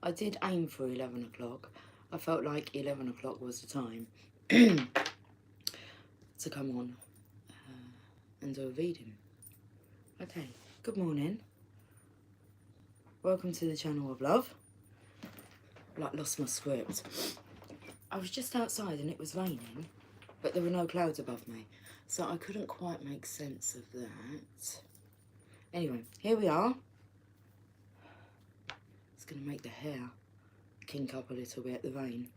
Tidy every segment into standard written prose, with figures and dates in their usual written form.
I did aim for 11 o'clock. I felt like 11 o'clock was the time to come on and do a reading. Okay, good morning. Welcome to the channel of love. Like, lost my script. I was just outside and it was raining, but there were no clouds above me, so I couldn't quite make sense of that. Anyway, here we are. It's going to make the hair kink up a little bit, the rain.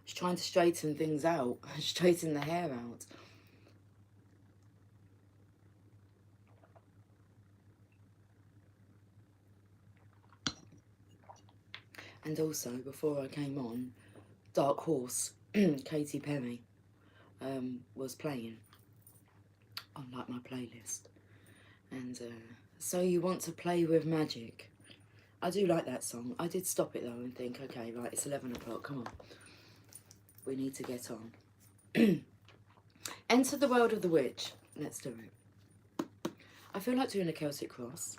Just trying to straighten things out, straighten the hair out. And also, before I came on, Dark Horse, Katy Perry, was playing on like my playlist. And So You Want to Play With Magic. I do like that song. I did stop it though and think, okay, right, it's 11 o'clock, come on. We need to get on. Enter the World of the Witch. Let's do it. I feel like doing a Celtic cross.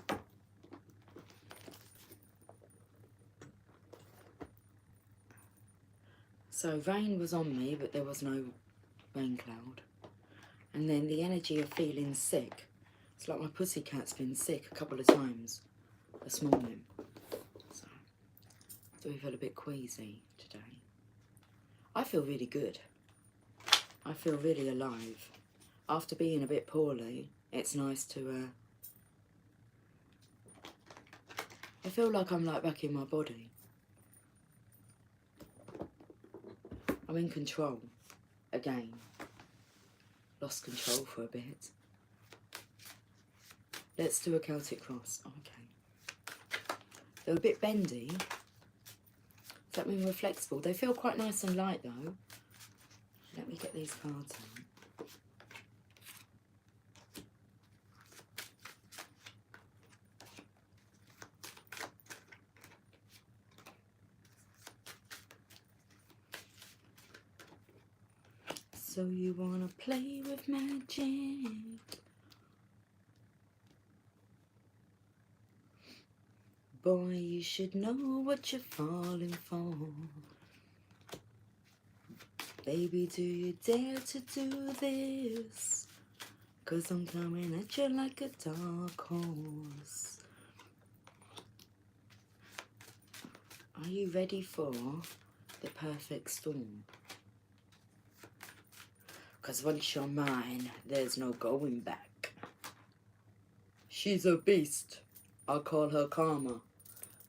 So rain was on me, but there was no rain cloud. And then the energy of feeling sick. It's like my pussycat's been sick a couple of times this morning. So, do we feel a bit queasy today? I feel really good. I feel really alive. After being a bit poorly, it's nice to... I feel like I'm like back in my body. I'm in control again. Lost control for a bit. Let's do a Celtic cross. Okay. They're a bit bendy. Does that mean we're flexible? They feel quite nice and light though. Let me get these cards out. So you wanna play with magic? Boy, you should know what you're falling for. Baby, do you dare to do this? 'Cause I'm coming at you like a dark horse. Are you ready for the perfect storm? 'Cause once you're mine, there's no going back. She's a beast. I call her Karma.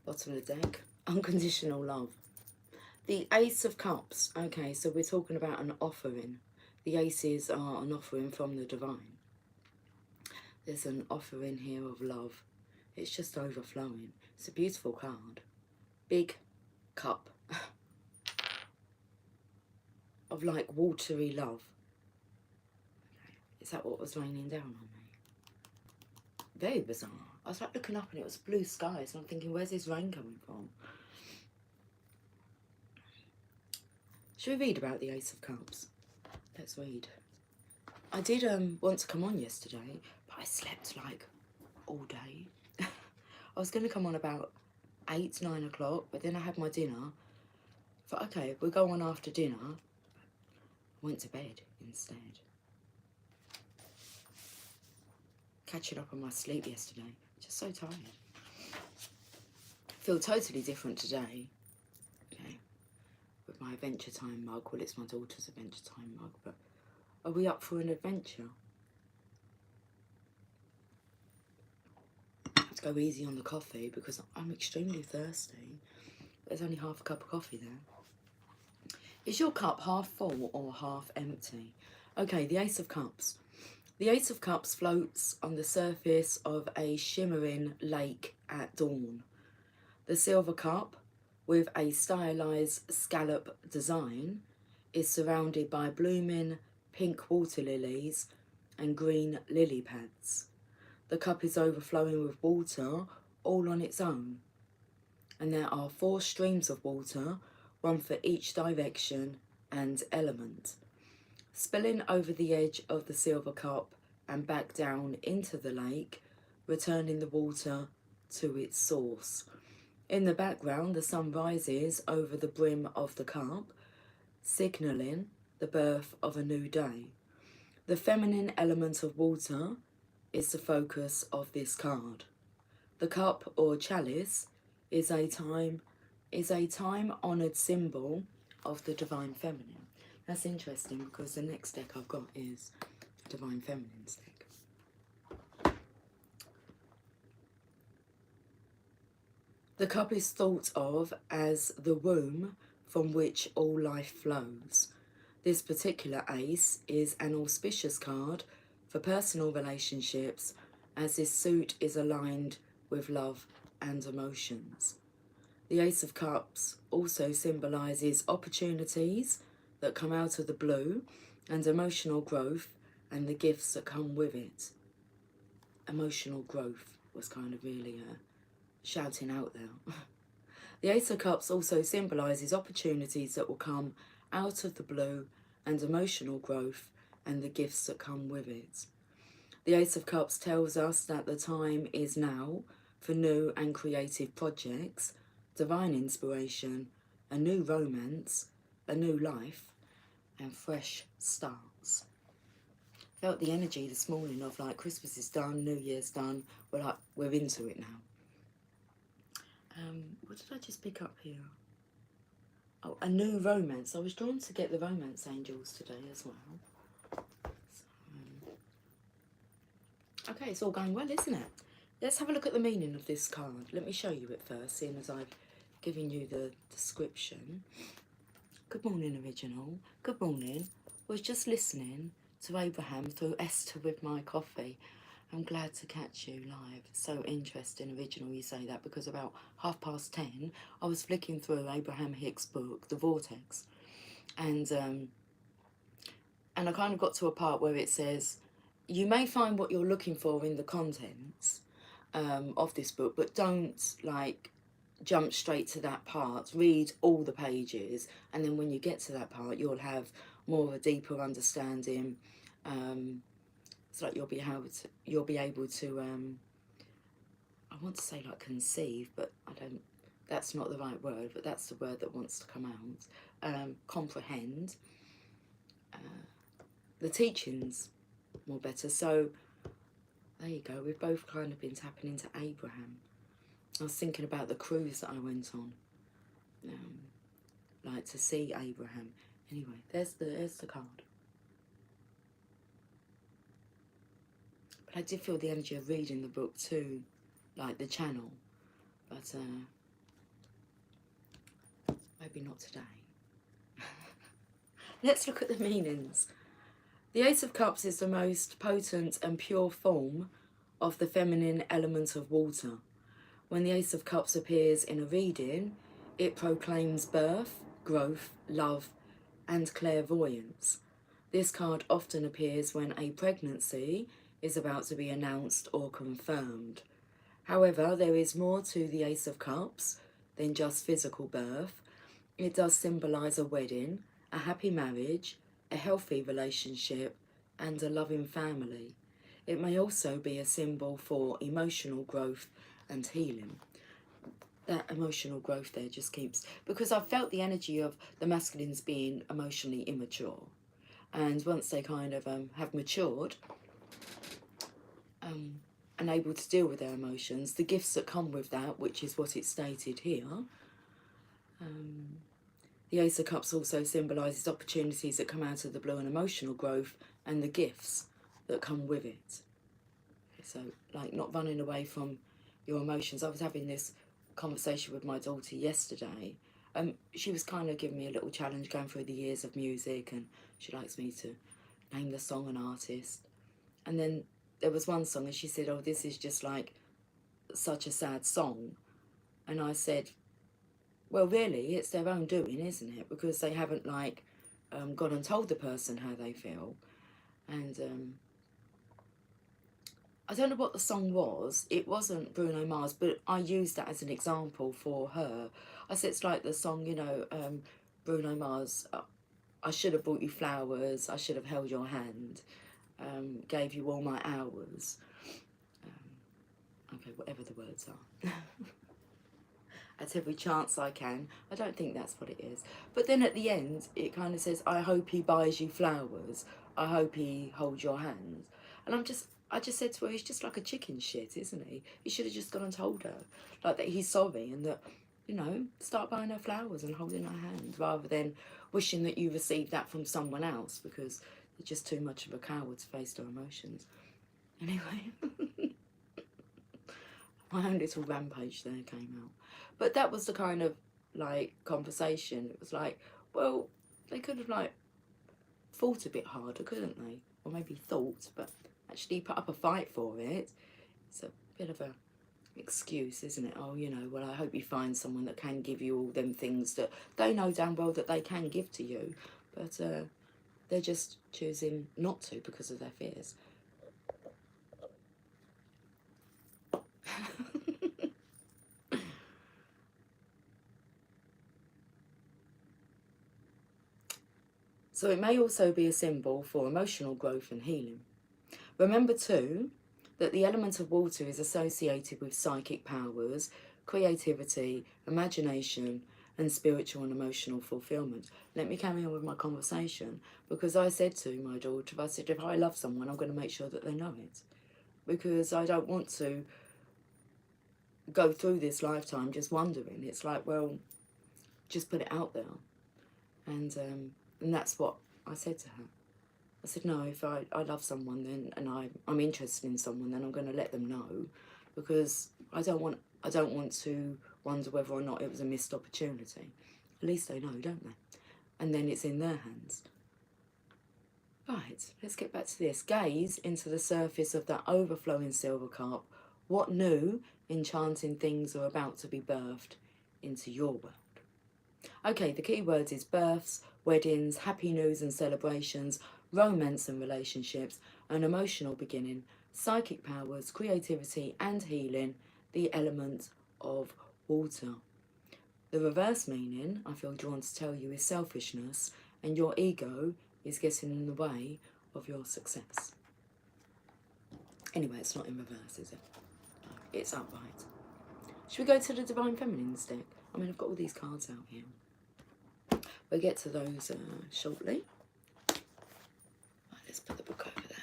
Bottom of the deck. Unconditional love. The Ace of Cups. Okay, so we're talking about an offering. The aces are an offering from the divine. There's an offering here of love. It's just overflowing. It's a beautiful card. Big cup of like watery love. Is that what was raining down on me? Very bizarre. I was like looking up and it was blue skies and I'm thinking, where's this rain coming from? Should we read about the Ace of Cups? Let's read. I did want to come on yesterday, but I slept like all day. I was going to come on about 8, 9 o'clock, but then I had my dinner. Thought, okay, we'll go on after dinner. I went to bed instead. Catching up on my sleep yesterday. Just so tired. Feel totally different today. Okay. With my Adventure Time mug. Well, it's my daughter's Adventure Time mug, but are we up for an adventure? I have to go easy on the coffee because I'm extremely thirsty. There's only half a cup of coffee there. Is your cup half full or half empty? Okay, the Ace of Cups. The Ace of Cups floats on the surface of a shimmering lake at dawn. The silver cup, with a stylized scallop design, is surrounded by blooming pink water lilies and green lily pads. The cup is overflowing with water all on its own, and there are 4 streams of water, one for each direction and element, spilling over the edge of the silver cup and back down into the lake, returning the water to its source. In the background, the sun rises over the brim of the cup, signalling the birth of a new day. The feminine element of water is the focus of this card. The cup or chalice is a time-honored symbol of the divine feminine. That's interesting because the next deck I've got is the Divine Feminine's deck. The cup is thought of as the womb from which all life flows. This particular ace is an auspicious card for personal relationships, as this suit is aligned with love and emotions. The Ace of Cups also symbolises opportunities that come out of the blue and emotional growth and the gifts that come with it. Emotional growth was kind of really shouting out there. The Ace of Cups also symbolises opportunities that will come out of the blue and emotional growth and the gifts that come with it. The Ace of Cups tells us that the time is now for new and creative projects, divine inspiration, a new romance, a new life, and fresh starts. Felt the energy this morning of like Christmas is done, New Year's done, we're into it now. What did I just pick up here? Oh, a new romance. I was drawn to get the romance angels today as well. So, okay, it's all going well, isn't it? Let's have a look at the meaning of this card. Let me show you it first, seeing as I've given you the description. Good morning, original. Good morning. Was just listening to Abraham through Esther with my coffee. I'm glad to catch you live. So interesting, original, you say that, because about 10:30, I was flicking through Abraham Hicks' book, The Vortex, and I kind of got to a part where it says, you may find what you're looking for in the contents of this book, but don't like jump straight to that part. Read all the pages, and then when you get to that part, you'll have more of a deeper understanding. It's like you'll be able to I want to say like conceive, but that's not the right word, but that's the word that wants to come out. Comprehend the teachings more better. So there you go, we've both kind of been tapping into Abraham. I was thinking about the cruise that I went on, like to see Abraham. Anyway, there's the card. But I did feel the energy of reading the book too, like the channel, but maybe not today. Let's look at the meanings. The Ace of Cups is the most potent and pure form of the feminine element of water. When the Ace of Cups appears in a reading, it proclaims birth, growth, love, and clairvoyance. This card often appears when a pregnancy is about to be announced or confirmed. However, there is more to the Ace of Cups than just physical birth. It does symbolise a wedding, a happy marriage, a healthy relationship, and a loving family. It may also be a symbol for emotional growth and healing. That emotional growth there just keeps, because I've felt the energy of the masculines being emotionally immature, and once they kind of have matured and able to deal with their emotions, the gifts that come with that, which is what it's stated here. The Ace of Cups also symbolises opportunities that come out of the blue and emotional growth and the gifts that come with it. So, like, not running away from your emotions. I was having this conversation with my daughter yesterday. She was kind of giving me a little challenge going through the years of music, and she likes me to name the song and artist. And then there was one song and she said, oh, this is just like such a sad song. And I said, well, really, it's their own doing, isn't it? Because they haven't like gone and told the person how they feel. And I don't know what the song was. It wasn't Bruno Mars, but I used that as an example for her. I said it's like the song, you know, Bruno Mars, I should have bought you flowers, I should have held your hand, gave you all my hours. Okay, whatever the words are. at every chance I can. I don't think that's what it is. But then at the end, it kind of says, I hope he buys you flowers. I hope he holds your hands. And I just said to her, he's just like a chicken shit, isn't he? He should have just gone and told her, like, that he's sorry and that, you know, start buying her flowers and holding her hand rather than wishing that you received that from someone else, because you're just too much of a coward to face their emotions. Anyway, my own little rampage there came out. But that was the kind of, like, conversation. It was like, well, they could have, like, fought a bit harder, couldn't they? Or maybe thought, but actually put up a fight for it. It's a bit of a excuse, isn't it? Oh, you know, well, I hope you find someone that can give you all them things that they know damn well that they can give to you, but they're just choosing not to because of their fears. So it may also be a symbol for emotional growth and healing. Remember too that the element of water is associated with psychic powers, creativity, imagination, and spiritual and emotional fulfillment. Let me carry on with my conversation, because I said to my daughter, I said, if I love someone, I'm going to make sure that they know it, because I don't want to go through this lifetime just wondering. It's like, well, just put it out there. And that's what I said to her. I said, no, if I love someone then, and I'm interested in someone, then I'm going to let them know, because I don't want to wonder whether or not it was a missed opportunity. At least they know, don't they? And then it's in their hands. Right, let's get back to this. Gaze into the surface of that overflowing silver cup. What new, enchanting things are about to be birthed into your world? Okay, the key words is births, weddings, happy news and celebrations, romance and relationships, an emotional beginning, psychic powers, creativity and healing, the element of water. The reverse meaning, I feel drawn to tell you, is selfishness, and your ego is getting in the way of your success. Anyway, it's not in reverse, is it? No, it's upright. Should we go to the Divine Feminine's deck? I mean, I've got all these cards out here. We'll get to those shortly. Right, let's put the book over there.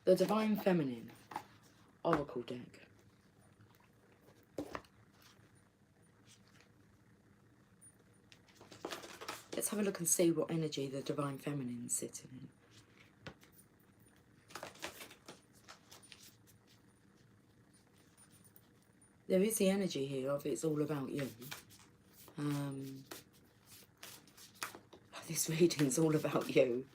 The Divine Feminine Oracle deck. Let's have a look and see what energy the Divine Feminine is sitting in. There is the energy here of it's all about you. This reading's all about you.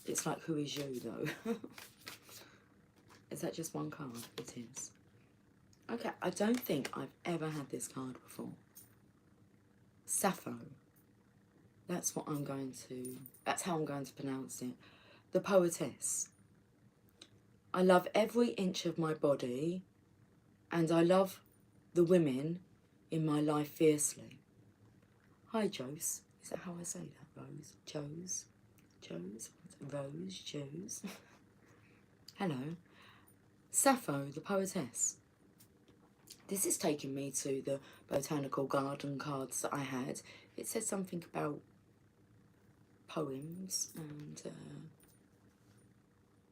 It's like, who is you, though? Is that just one card? It is. Okay, I don't think I've ever had this card before. Sappho. That's what I'm going to... That's how I'm going to pronounce it. The Poetess. I love every inch of my body, and I love the women in my life fiercely. Hi, Jose. Is that how I say that, Rose? Jose? Jose? Rose? Jose? Hello. Sappho, the Poetess. This is taking me to the botanical garden cards that I had. It said something about poems and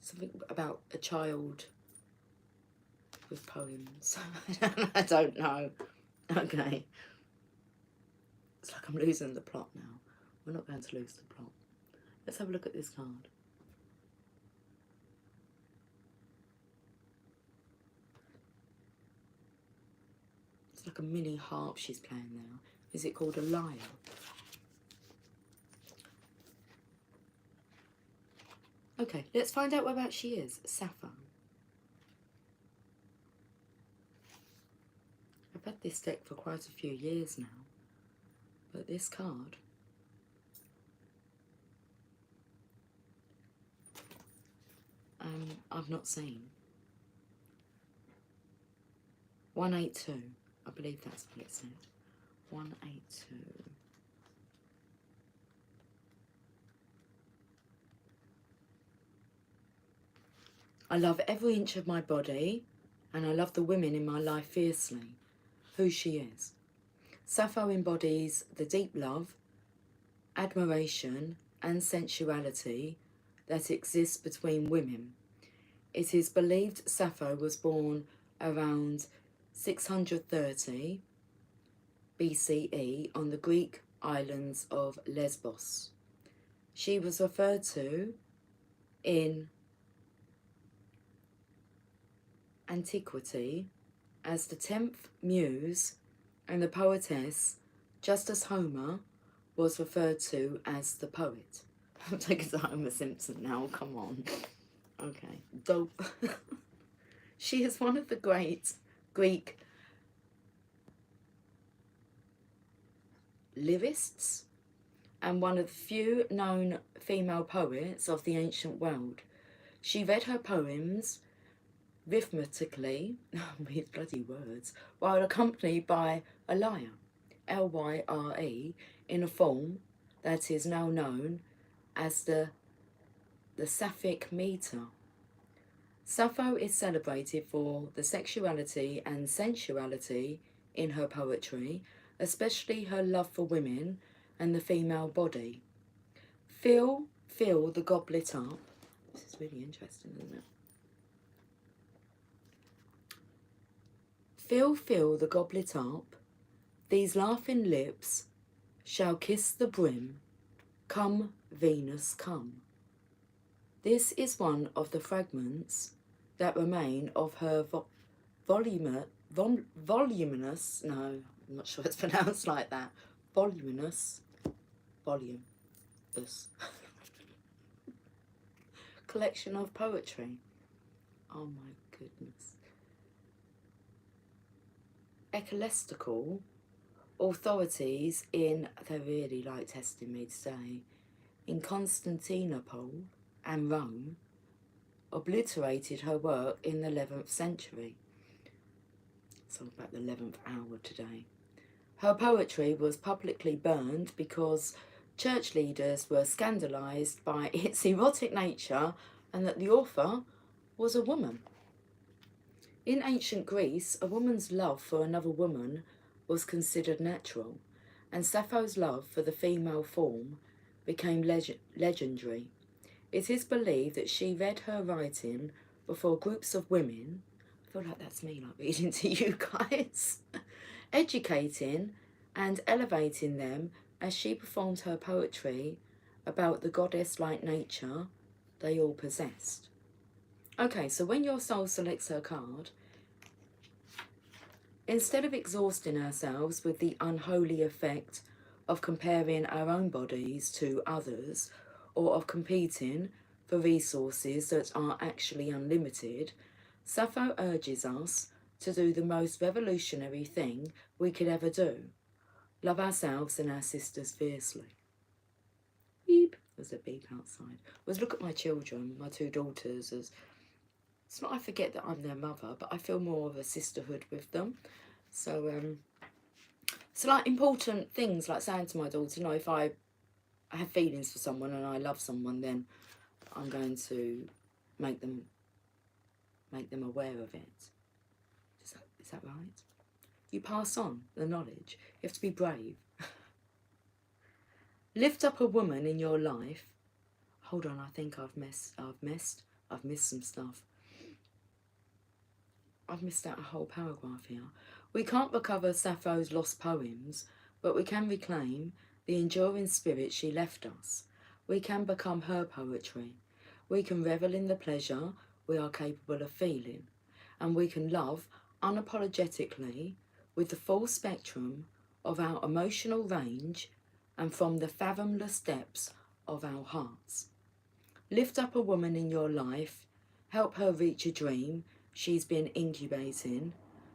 something about a child with poems. I don't know. Okay. It's like I'm losing the plot now. We're not going to lose the plot. Let's have a look at this card. It's like a mini harp she's playing now. Is it called a lyre? Okay, let's find out whereabouts she is. Sappho. I've had this deck for quite a few years now, but this card, I've not seen. 182. I believe that's what it said. 182. I love every inch of my body, and I love the women in my life fiercely. Who she is. Sappho embodies the deep love, admiration, and sensuality that exists between women. It is believed Sappho was born around 630 BCE on the Greek islands of Lesbos. She was referred to in antiquity as the 10th muse and the poetess, just as Homer was referred to as the poet. I'm taking to Homer Simpson now, come on. Okay, dope. She is one of the great Greek lyrists and one of the few known female poets of the ancient world. She read her poems rhythmically, with bloody words, while accompanied by a lyre, L-Y-R-E, in a form that is now known as the Sapphic meter. Sappho is celebrated for the sexuality and sensuality in her poetry, especially her love for women and the female body. Fill the goblet up. This is really interesting, isn't it? Fill the goblet up. These laughing lips shall kiss the brim. Come, Venus, come. This is one of the fragments that remain of her voluminous, no, I'm not sure it's pronounced like that, voluminous collection of poetry. Oh my goodness. Ecclesiastical authorities they really like testing me today, in Constantinople and Rome, obliterated her work in the 11th century. It's all about the 11th hour today. Her poetry was publicly burned because church leaders were scandalised by its erotic nature and that the author was a woman. In ancient Greece, a woman's love for another woman was considered natural, and Sappho's love for the female form became legendary. It is believed that she read her writing before groups of women. I feel like that's me, like reading to you guys. Educating and elevating them as she performed her poetry about the goddess-like nature they all possessed. Okay, so when your soul selects her card, instead of exhausting ourselves with the unholy effect of comparing our own bodies to others, or of competing for resources that are actually unlimited, Sappho urges us to do the most revolutionary thing we could ever do. Love ourselves and our sisters fiercely. Beep. There's a beep outside. Was look at my children, my two daughters, as it's not I forget that I'm their mother, but I feel more of a sisterhood with them. So it's like important things, like saying to my daughter, you know, if I have feelings for someone and I love someone, then I'm going to make them aware of it. Is that right? You pass on the knowledge. You have to be brave. Lift up a woman in your life. Hold on, I think I've missed some stuff. I've missed out a whole paragraph here. We can't recover Sappho's lost poems, but we can reclaim the enduring spirit she left us. We can become her poetry. We can revel in the pleasure we are capable of feeling, and we can love unapologetically with the full spectrum of our emotional range and from the fathomless depths of our hearts. Lift up a woman in your life, help her reach a dream she's been incubating.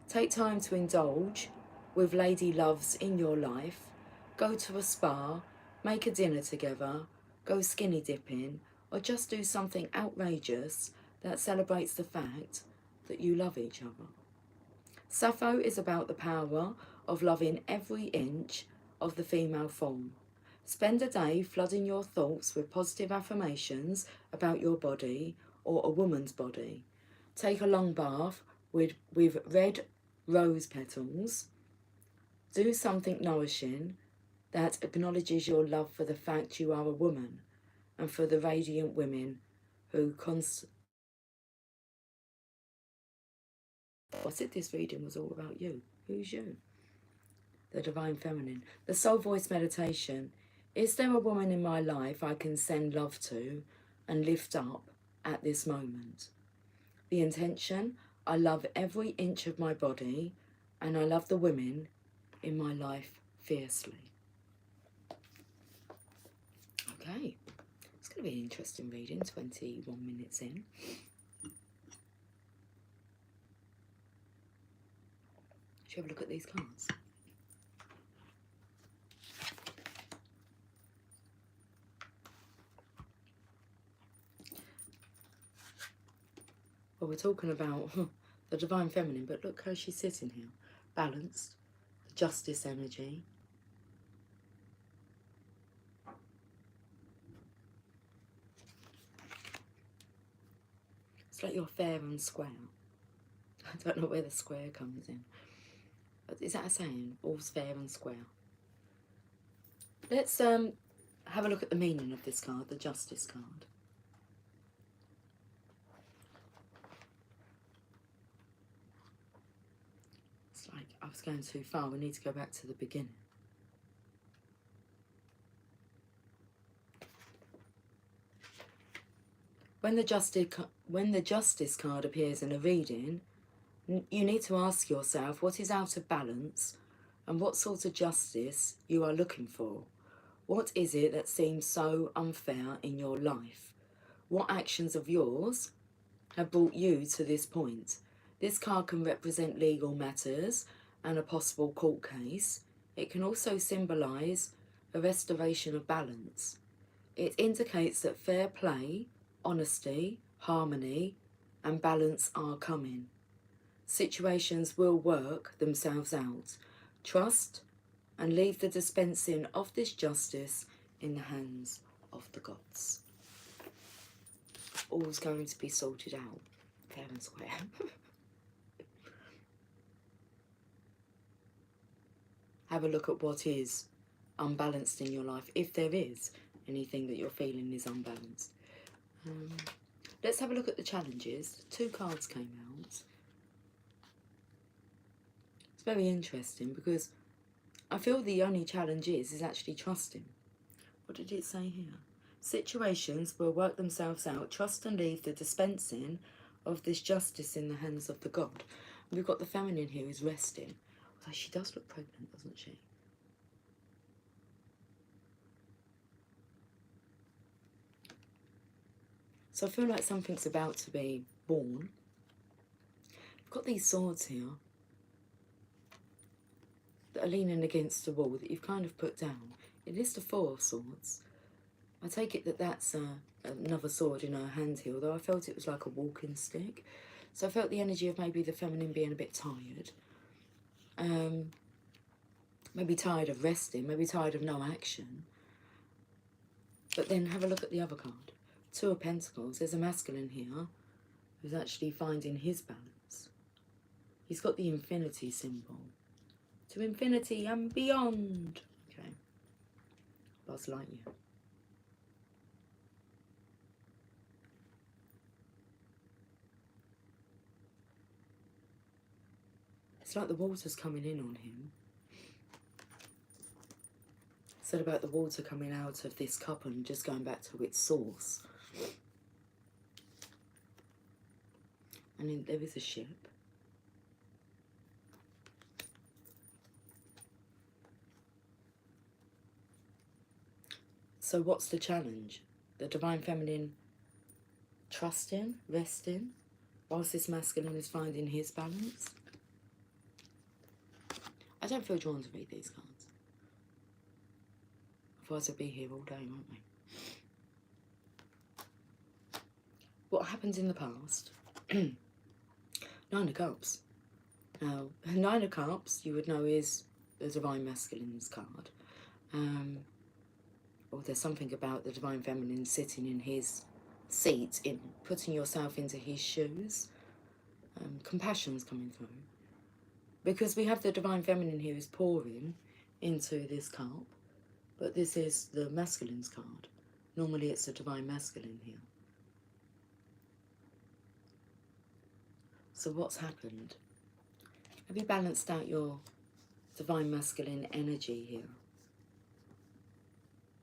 Take time to indulge with lady loves in your life. Go to a spa, make a dinner together, go skinny dipping, or just do something outrageous that celebrates the fact that you love each other. Sappho is about the power of loving every inch of the female form. Spend a day flooding your thoughts with positive affirmations about your body or a woman's body. Take a long bath with red rose petals. Do something nourishing that acknowledges your love for the fact you are a woman and for the radiant women who I said this reading was all about you. Who's you? The Divine Feminine. The Soul Voice Meditation. Is there a woman in my life I can send love to and lift up at this moment? The intention, I love every inch of my body and I love the women in my life fiercely. Okay, it's going to be an interesting reading, 21 minutes in. Should we have a look at these cards? Well, we're talking about the Divine Feminine, but look how she's sitting here. Balanced, the Justice energy. It's like you're fair and square. I don't know where the square comes in. But is that a saying? All's fair and square. Let's have a look at the meaning of this card, the Justice card. It's like I was going too far. We need to go back to the beginning. When the Justice card appears in a reading, you need to ask yourself what is out of balance and what sort of justice you are looking for. What is it that seems so unfair in your life? What actions of yours have brought you to this point? This card can represent legal matters and a possible court case. It can also symbolise a restoration of balance. It indicates that fair play, honesty, harmony and balance are coming. Situations will work themselves out. Trust and leave the dispensing of this justice in the hands of the gods. All's going to be sorted out, fair and square. Have a look at what is unbalanced in your life, if there is anything that you're feeling is unbalanced. Let's have a look at the challenges. 2 cards came out. It's very interesting because I feel the only challenge is actually trusting. What did it say here? Situations will work themselves out. Trust and leave the dispensing of this justice in the hands of the God. And we've got the feminine here is resting. Although she does look pregnant, doesn't she? So I feel like something's about to be born. You've got these swords here that are leaning against the wall that you've kind of put down. It is the 4 of Swords. I take it that that's another sword in her hand here, although I felt it was like a walking stick. So I felt the energy of maybe the feminine being a bit tired. Maybe tired of resting, maybe tired of no action. But then have a look at the other card. 2 of Pentacles. There's a masculine here who's actually finding his balance. He's got the infinity symbol. To infinity and beyond. Okay. Buzz Lightyear. It's like the water's coming in on him. Said about the water coming out of this cup and just going back to its source. And then there is a ship. So what's the challenge? The Divine Feminine trusting, resting, whilst this masculine is finding his balance. I don't feel drawn to read these cards. Otherwise I'd be here all day, won't we? What happened in the past? 9 of Cups. Now, Nine of Cups, you would know, is the Divine Masculine's card. Or there's something about the Divine Feminine sitting in his seat, in putting yourself into his shoes. Compassion's coming through. Because we have the Divine Feminine here is pouring into this cup, but this is the Masculine's card. Normally it's the Divine Masculine here. So what's happened? Have you balanced out your Divine Masculine energy here?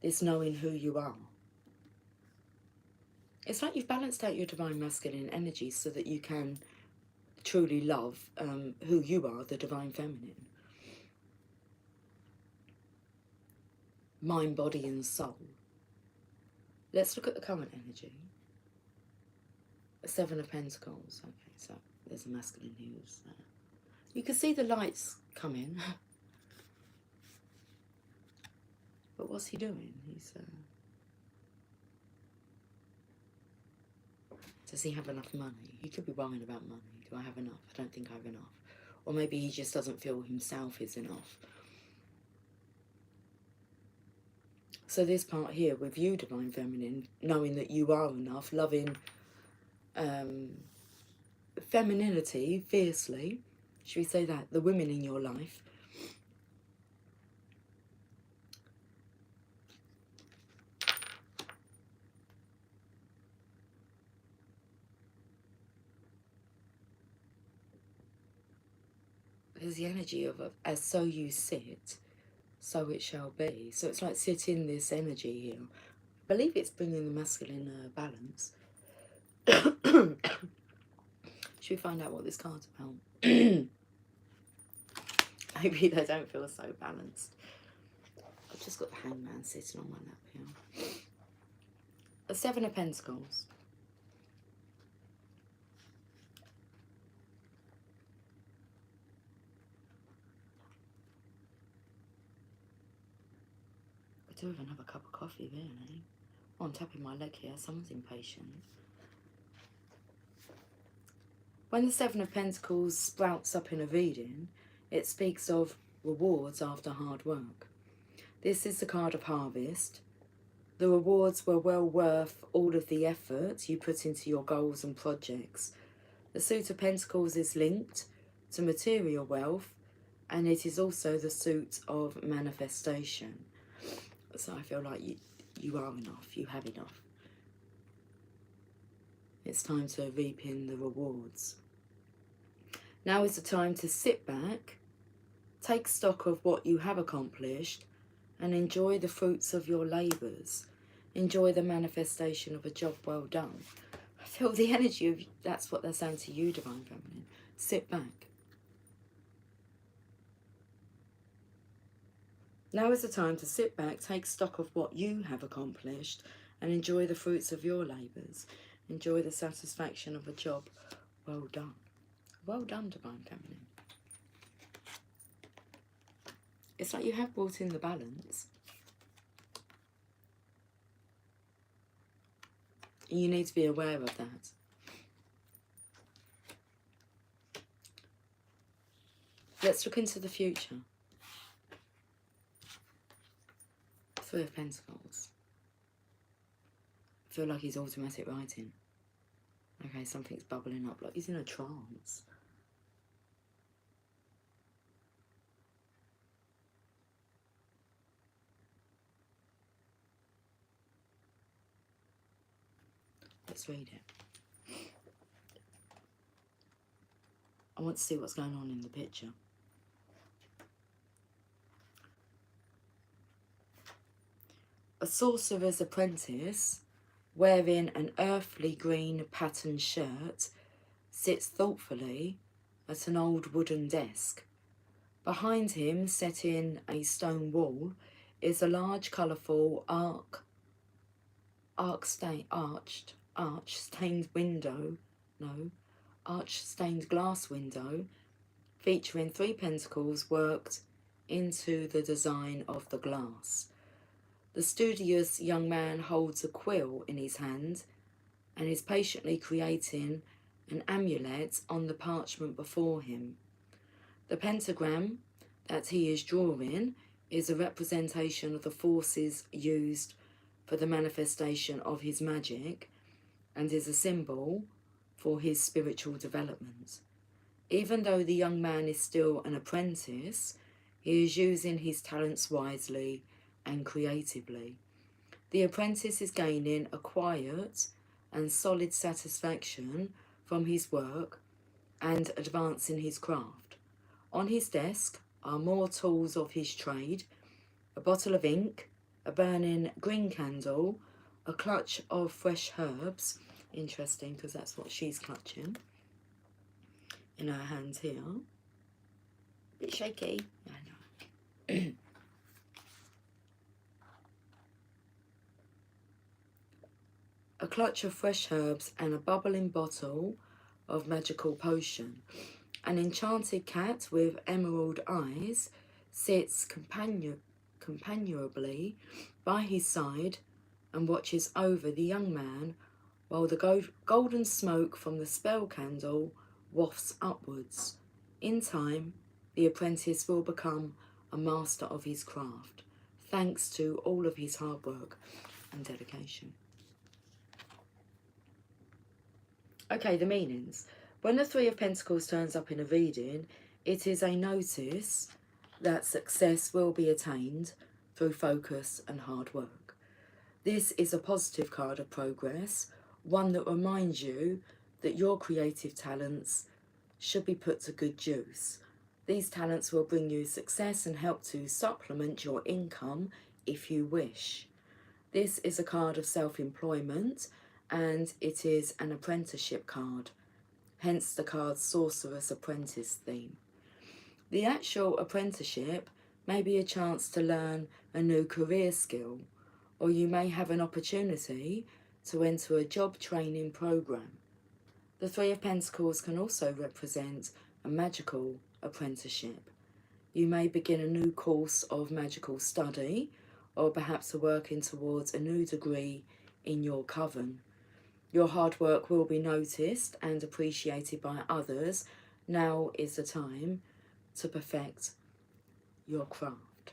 This knowing who you are. It's like you've balanced out your Divine Masculine energy so that you can truly love who you are, the Divine Feminine. Mind, body and soul. Let's look at the current energy. A Seven of Pentacles. Okay, so there's a masculine who's there. You can see the lights coming. But what's he doing? He's does he have enough money? He could be worrying about money. Do I have enough? I don't think I have enough. Or maybe he just doesn't feel himself is enough. So this part here with you, Divine Feminine, knowing that you are enough, loving femininity fiercely, should we say that? The women in your life. There's the energy of as so you sit, so it shall be. So it's like sit in this energy here. I believe it's bringing the masculine balance. Should we find out what this card's about? Maybe they don't feel so balanced. I've just got the Hangman sitting on my lap here. A Seven of Pentacles. I do have another cup of coffee, really. Oh, I'm tapping my leg here. Someone's impatient. When the Seven of Pentacles sprouts up in a reading, it speaks of rewards after hard work. This is the card of harvest. The rewards were well worth all of the effort you put into your goals and projects. The Suit of Pentacles is linked to material wealth, and it is also the suit of manifestation. So I feel like you are enough, you have enough. It's time to reap in the rewards. Now is the time to sit back, take stock of what you have accomplished, and enjoy the fruits of your labours. Enjoy the manifestation of a job well done. I feel the energy of, that's what they're saying to you, Divine Feminine. Sit back. Now is the time to sit back, take stock of what you have accomplished, and enjoy the fruits of your labours. Enjoy the satisfaction of a job well done. Well done, Divine Feminine. It's like you have brought in the balance. You need to be aware of that. Let's look into the future. Three of Pentacles. I feel like he's automatic writing. Okay, something's bubbling up, like he's in a trance. Let's read it. I want to see what's going on in the picture. A sorcerer's apprentice, wearing an earthly green patterned shirt, sits thoughtfully at an old wooden desk. Behind him, set in a stone wall, is a large colourful arch-stained glass window, featuring three pentacles worked into the design of the glass. The studious young man holds a quill in his hand and is patiently creating an amulet on the parchment before him. The pentagram that he is drawing is a representation of the forces used for the manifestation of his magic and is a symbol for his spiritual development. Even though the young man is still an apprentice, he is using his talents wisely and creatively. The apprentice is gaining a quiet and solid satisfaction from his work and advancing his craft. On his desk are more tools of his trade, a bottle of ink, a burning green candle, a clutch of fresh herbs. Interesting, because that's what she's clutching in her hands here. Bit shaky, I know. A clutch of fresh herbs and a bubbling bottle of magical potion. An enchanted cat with emerald eyes sits companionably by his side and watches over the young man while the golden smoke from the spell candle wafts upwards. In time, the apprentice will become a master of his craft, thanks to all of his hard work and dedication. Okay, the meanings. When the Three of Pentacles turns up in a reading, it is a notice that success will be attained through focus and hard work. This is a positive card of progress, one that reminds you that your creative talents should be put to good use. These talents will bring you success and help to supplement your income if you wish. This is a card of self-employment, and it is an apprenticeship card, hence the card's Sorceress Apprentice theme. The actual apprenticeship may be a chance to learn a new career skill, or you may have an opportunity to enter a job training program. The Three of Pentacles can also represent a magical apprenticeship. You may begin a new course of magical study, or perhaps are working towards a new degree in your coven. Your hard work will be noticed and appreciated by others. Now is the time to perfect your craft.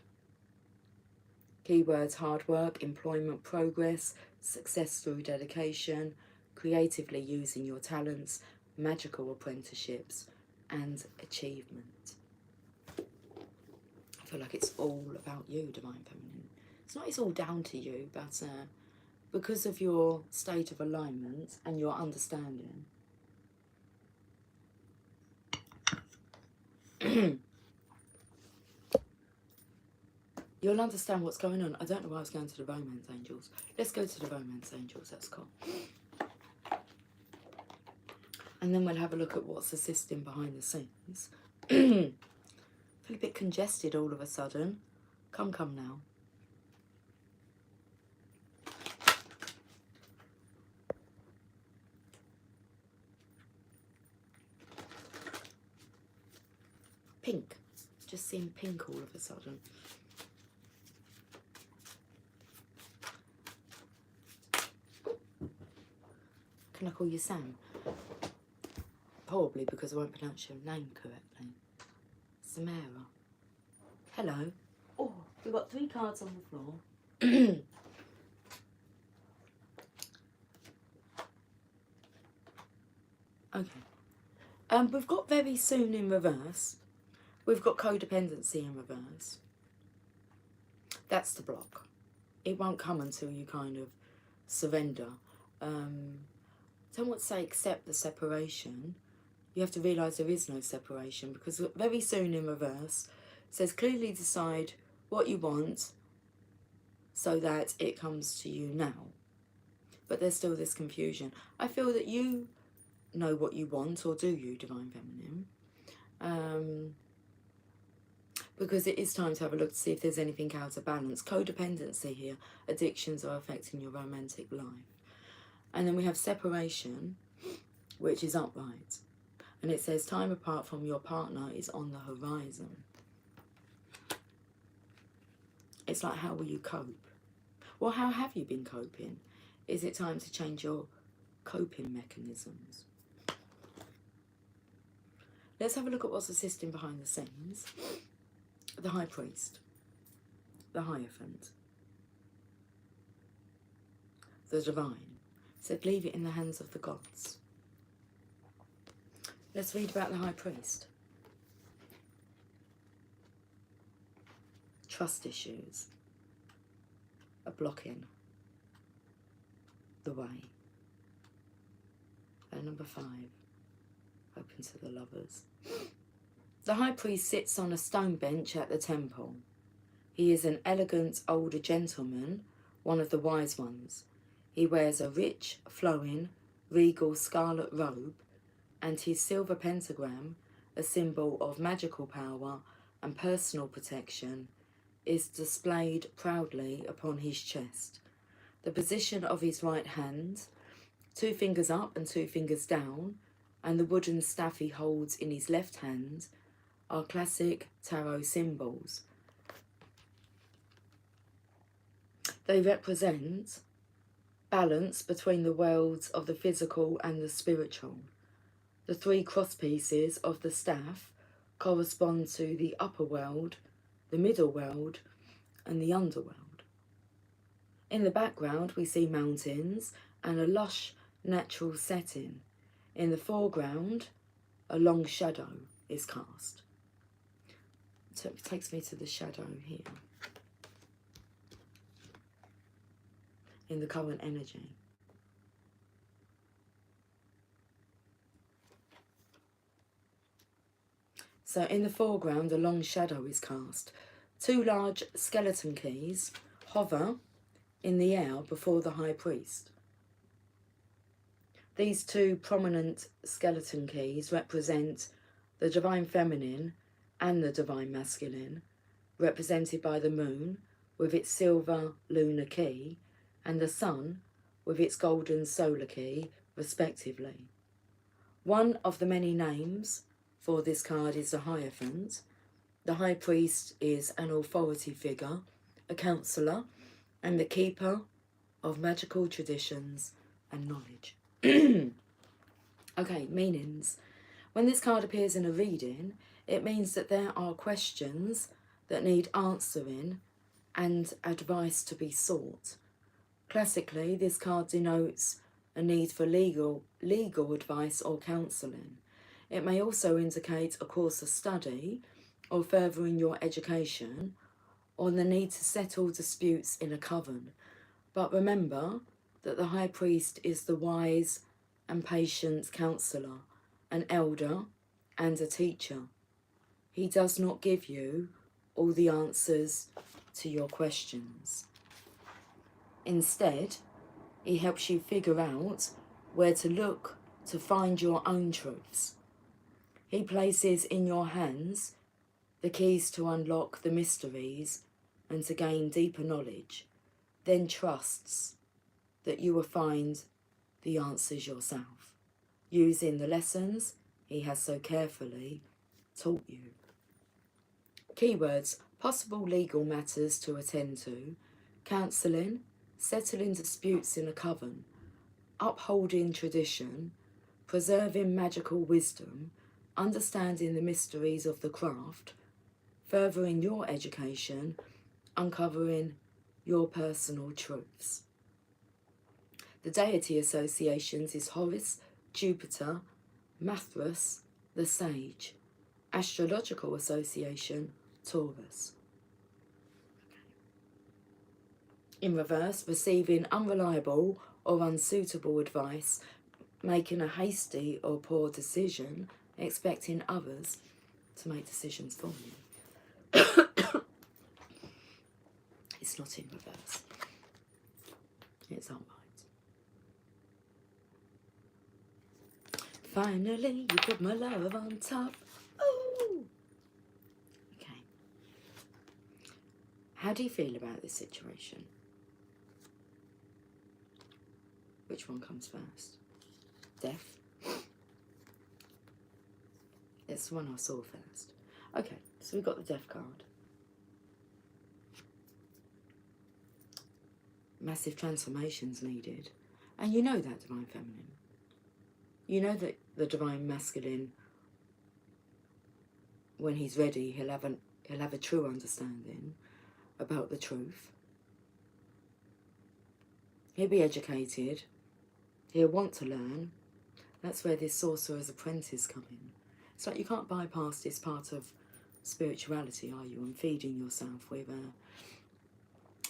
Keywords: hard work, employment, progress, success through dedication, creatively using your talents, magical apprenticeships, and achievement. I feel like it's all about you, Divine Feminine. It's not it's all down to you, but because of your state of alignment and your understanding, you'll understand what's going on. I don't know why I was going to the Romance Angels. Let's go to the Romance Angels, that's cool. And then we'll have a look at what's assisting behind the scenes. Feel a bit congested all of a sudden. Come now. Pink. Just seeing pink all of a sudden. Can I call you Sam? Probably because I won't pronounce your name correctly. Samara. Hello. Oh, we've got 3 cards on the floor. Okay. We've got very soon in reverse. We've got codependency in reverse. That's the block. It won't come until you kind of surrender. Don't want to say accept the separation. You have to realise there is no separation, because very soon in reverse says clearly decide what you want so that it comes to you now. But there's still this confusion. I feel that you know what you want, or do you, Divine Feminine? Because it is time to have a look to see if there's anything out of balance. Codependency here. Addictions are affecting your romantic life. And then we have separation, which is upright. And it says time apart from your partner is on the horizon. It's like, how will you cope? Well, how have you been coping? Is it time to change your coping mechanisms? Let's have a look at what's assisting behind the scenes. The High Priest, the Hierophant, the Divine. Said leave it in the hands of the gods. Let's read about the High Priest. Trust issues are blocking the way. And number 5, open to the lovers. The High Priest sits on a stone bench at the temple. He is an elegant older gentleman, one of the wise ones. He wears a rich, flowing, regal scarlet robe, and his silver pentagram, a symbol of magical power and personal protection, is displayed proudly upon his chest. The position of his right hand, 2 fingers up and 2 fingers down, and the wooden staff he holds in his left hand are classic tarot symbols. They represent balance between the worlds of the physical and the spiritual. The 3 cross pieces of the staff correspond to the upper world, the middle world, and the underworld. In the background, we see mountains and a lush natural setting. In the foreground, a long shadow is cast. So it takes me to the shadow here, in the current energy. So in the foreground, a long shadow is cast. 2 large skeleton keys hover in the air before the High Priest. These 2 prominent skeleton keys represent the Divine Feminine and the Divine Masculine, represented by the moon with its silver lunar key and the sun with its golden solar key, respectively. One of the many names for this card is the Hierophant. The High Priest is an authority figure, a counsellor, and the keeper of magical traditions and knowledge. Okay, meanings. When this card appears in a reading, it means that there are questions that need answering and advice to be sought. Classically, this card denotes a need for legal advice or counselling. It may also indicate a course of study or furthering your education, or the need to settle disputes in a coven. But remember that the High Priest is the wise and patient counsellor, an elder and a teacher. He does not give you all the answers to your questions. Instead, he helps you figure out where to look to find your own truths. He places in your hands the keys to unlock the mysteries and to gain deeper knowledge, then trusts that you will find the answers yourself, using the lessons he has so carefully taught you. Keywords: possible legal matters to attend to, counselling, settling disputes in a coven, upholding tradition, preserving magical wisdom, understanding the mysteries of the craft, furthering your education, uncovering your personal truths. The deity associations is Horus, Jupiter, Mithras, the sage. Astrological association, Taurus. In reverse, receiving unreliable or unsuitable advice, making a hasty or poor decision, expecting others to make decisions for you. It's not in reverse. It's upright. Finally, you put my love on top. Ooh. Okay. How do you feel about this situation? Which one comes first? Death? It's the one I saw first. Okay, so we've got the Death card. Massive transformations needed. And you know that, Divine Feminine. You know that the Divine Masculine when he's ready, he'll have a true understanding about the truth. He'll be educated. He'll want to learn. That's where this sorcerer's apprentice come in. It's like you can't bypass this part of spirituality, are you? And feeding yourself with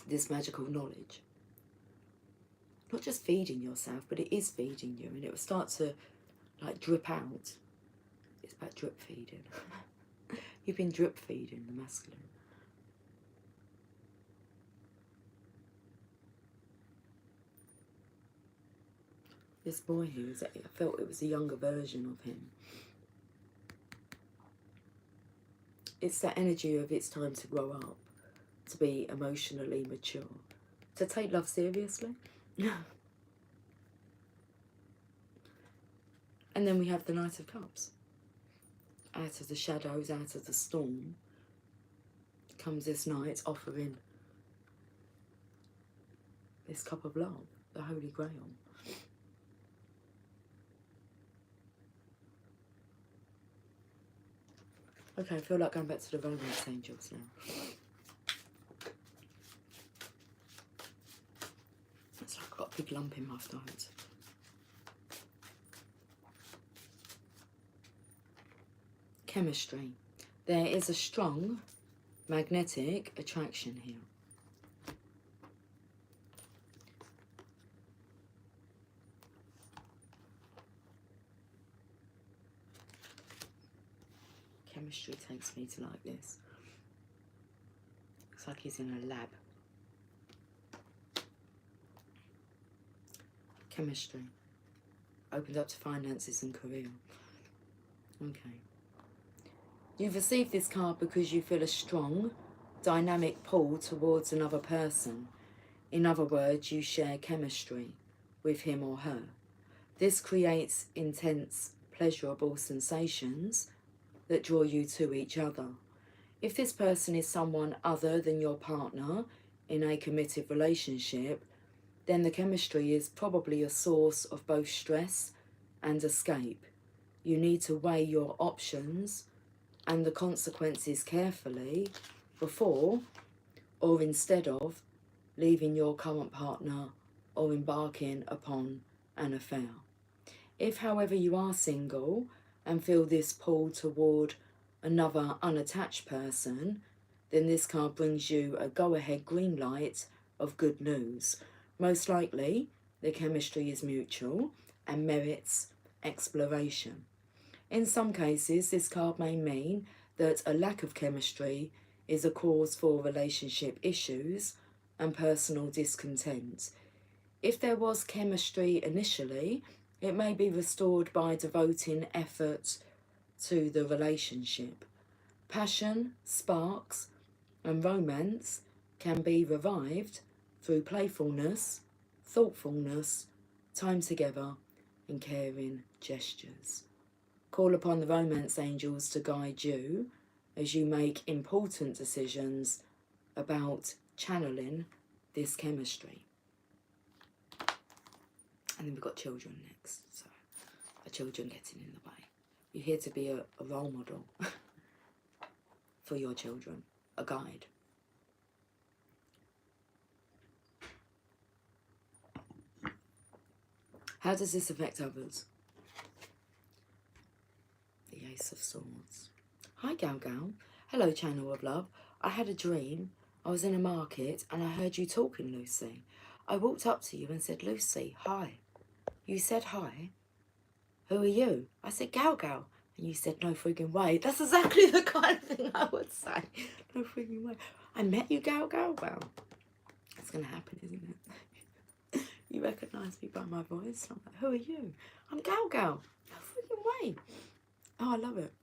this magical knowledge. Not just feeding yourself, but it is feeding you, and it will start to like drip out. It's about drip feeding. You've been drip feeding the masculine. This boy here, I felt it was a younger version of him. It's that energy of it's time to grow up, to be emotionally mature, to take love seriously. And then we have the Knight of Cups. Out of the shadows, out of the storm, comes this knight offering this cup of love, the Holy Grail. Okay, I feel like going back to the romance angels now. It's like I've got a big lump in my throat. Chemistry. There is a strong magnetic attraction here. Chemistry takes me to like this. Looks like he's in a lab. Chemistry. Opened up to finances and career. Okay. You've received this card because you feel a strong, dynamic pull towards another person. In other words, you share chemistry with him or her. This creates intense, pleasurable sensations that draw you to each other. If this person is someone other than your partner in a committed relationship, then the chemistry is probably a source of both stress and escape. You need to weigh your options and the consequences carefully before or instead of leaving your current partner or embarking upon an affair. If, however, you are single and feel this pull toward another unattached person, then this card brings you a go-ahead green light of good news. Most likely, the chemistry is mutual and merits exploration. In some cases, this card may mean that a lack of chemistry is a cause for relationship issues and personal discontent. If there was chemistry initially, it may be restored by devoting effort to the relationship. Passion, sparks, and romance can be revived through playfulness, thoughtfulness, time together, and caring gestures. Call upon the romance angels to guide you as you make important decisions about channeling this chemistry. And then we've got children next, so the children getting in the way. You're here to be a role model for your children, a guide. How does this affect others? The Ace of Swords. Hi Gal Gal. Hello Channel of Love. I had a dream. I was in a market and I heard you talking, Lucy. I walked up to you and said, Lucy, hi. You said hi. Who are you? I said, Gal Gal. And you said, no frigging way. That's exactly the kind of thing I would say. No frigging way. I met you, Gal Gal. Well, it's going to happen, isn't it? You recognise me by my voice. I'm like, who are you? I'm Gal Gal. No frigging way. Oh, I love it.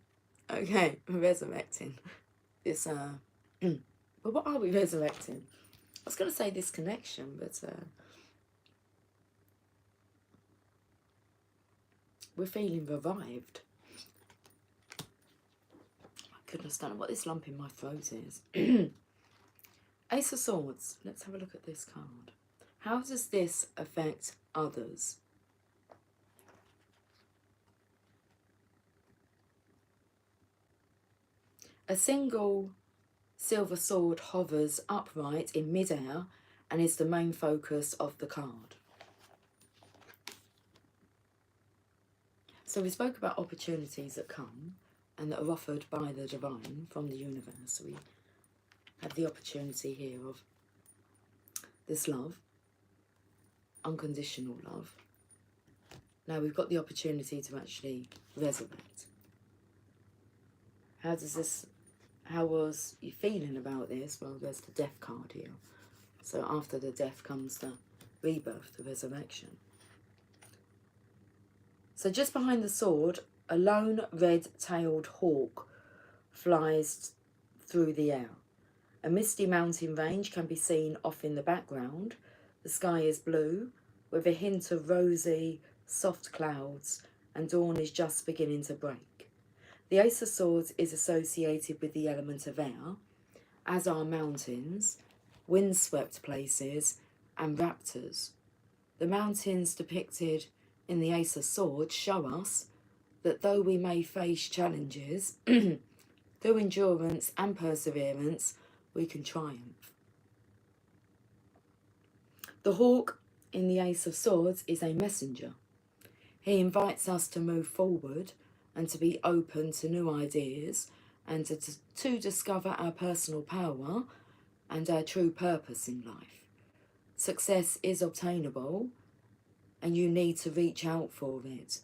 Okay, we're resurrecting. This, but what are we resurrecting? I was going to say this connection, but we're feeling revived. My goodness, I don't know what this lump in my throat is. Ace of Swords. Let's have a look at this card. How does this affect others? A single silver sword hovers upright in mid-air and is the main focus of the card. So we spoke about opportunities that come and that are offered by the divine from the universe. We have the opportunity here of this love, unconditional love. Now we've got the opportunity to actually resurrect. How was you feeling about this? Well, there's the death card here. So after the death comes the rebirth, the resurrection. So just behind the sword, a lone red-tailed hawk flies through the air. A misty mountain range can be seen off in the background. The sky is blue, with a hint of rosy, soft clouds, and dawn is just beginning to break. The Ace of Swords is associated with the element of air, as are mountains, windswept places, and raptors. The mountains depicted in the Ace of Swords show us that though we may face challenges, through endurance and perseverance, we can triumph. The hawk in the Ace of Swords is a messenger. He invites us to move forward and to be open to new ideas and to discover our personal power and our true purpose in life. Success is obtainable and you need to reach out for it.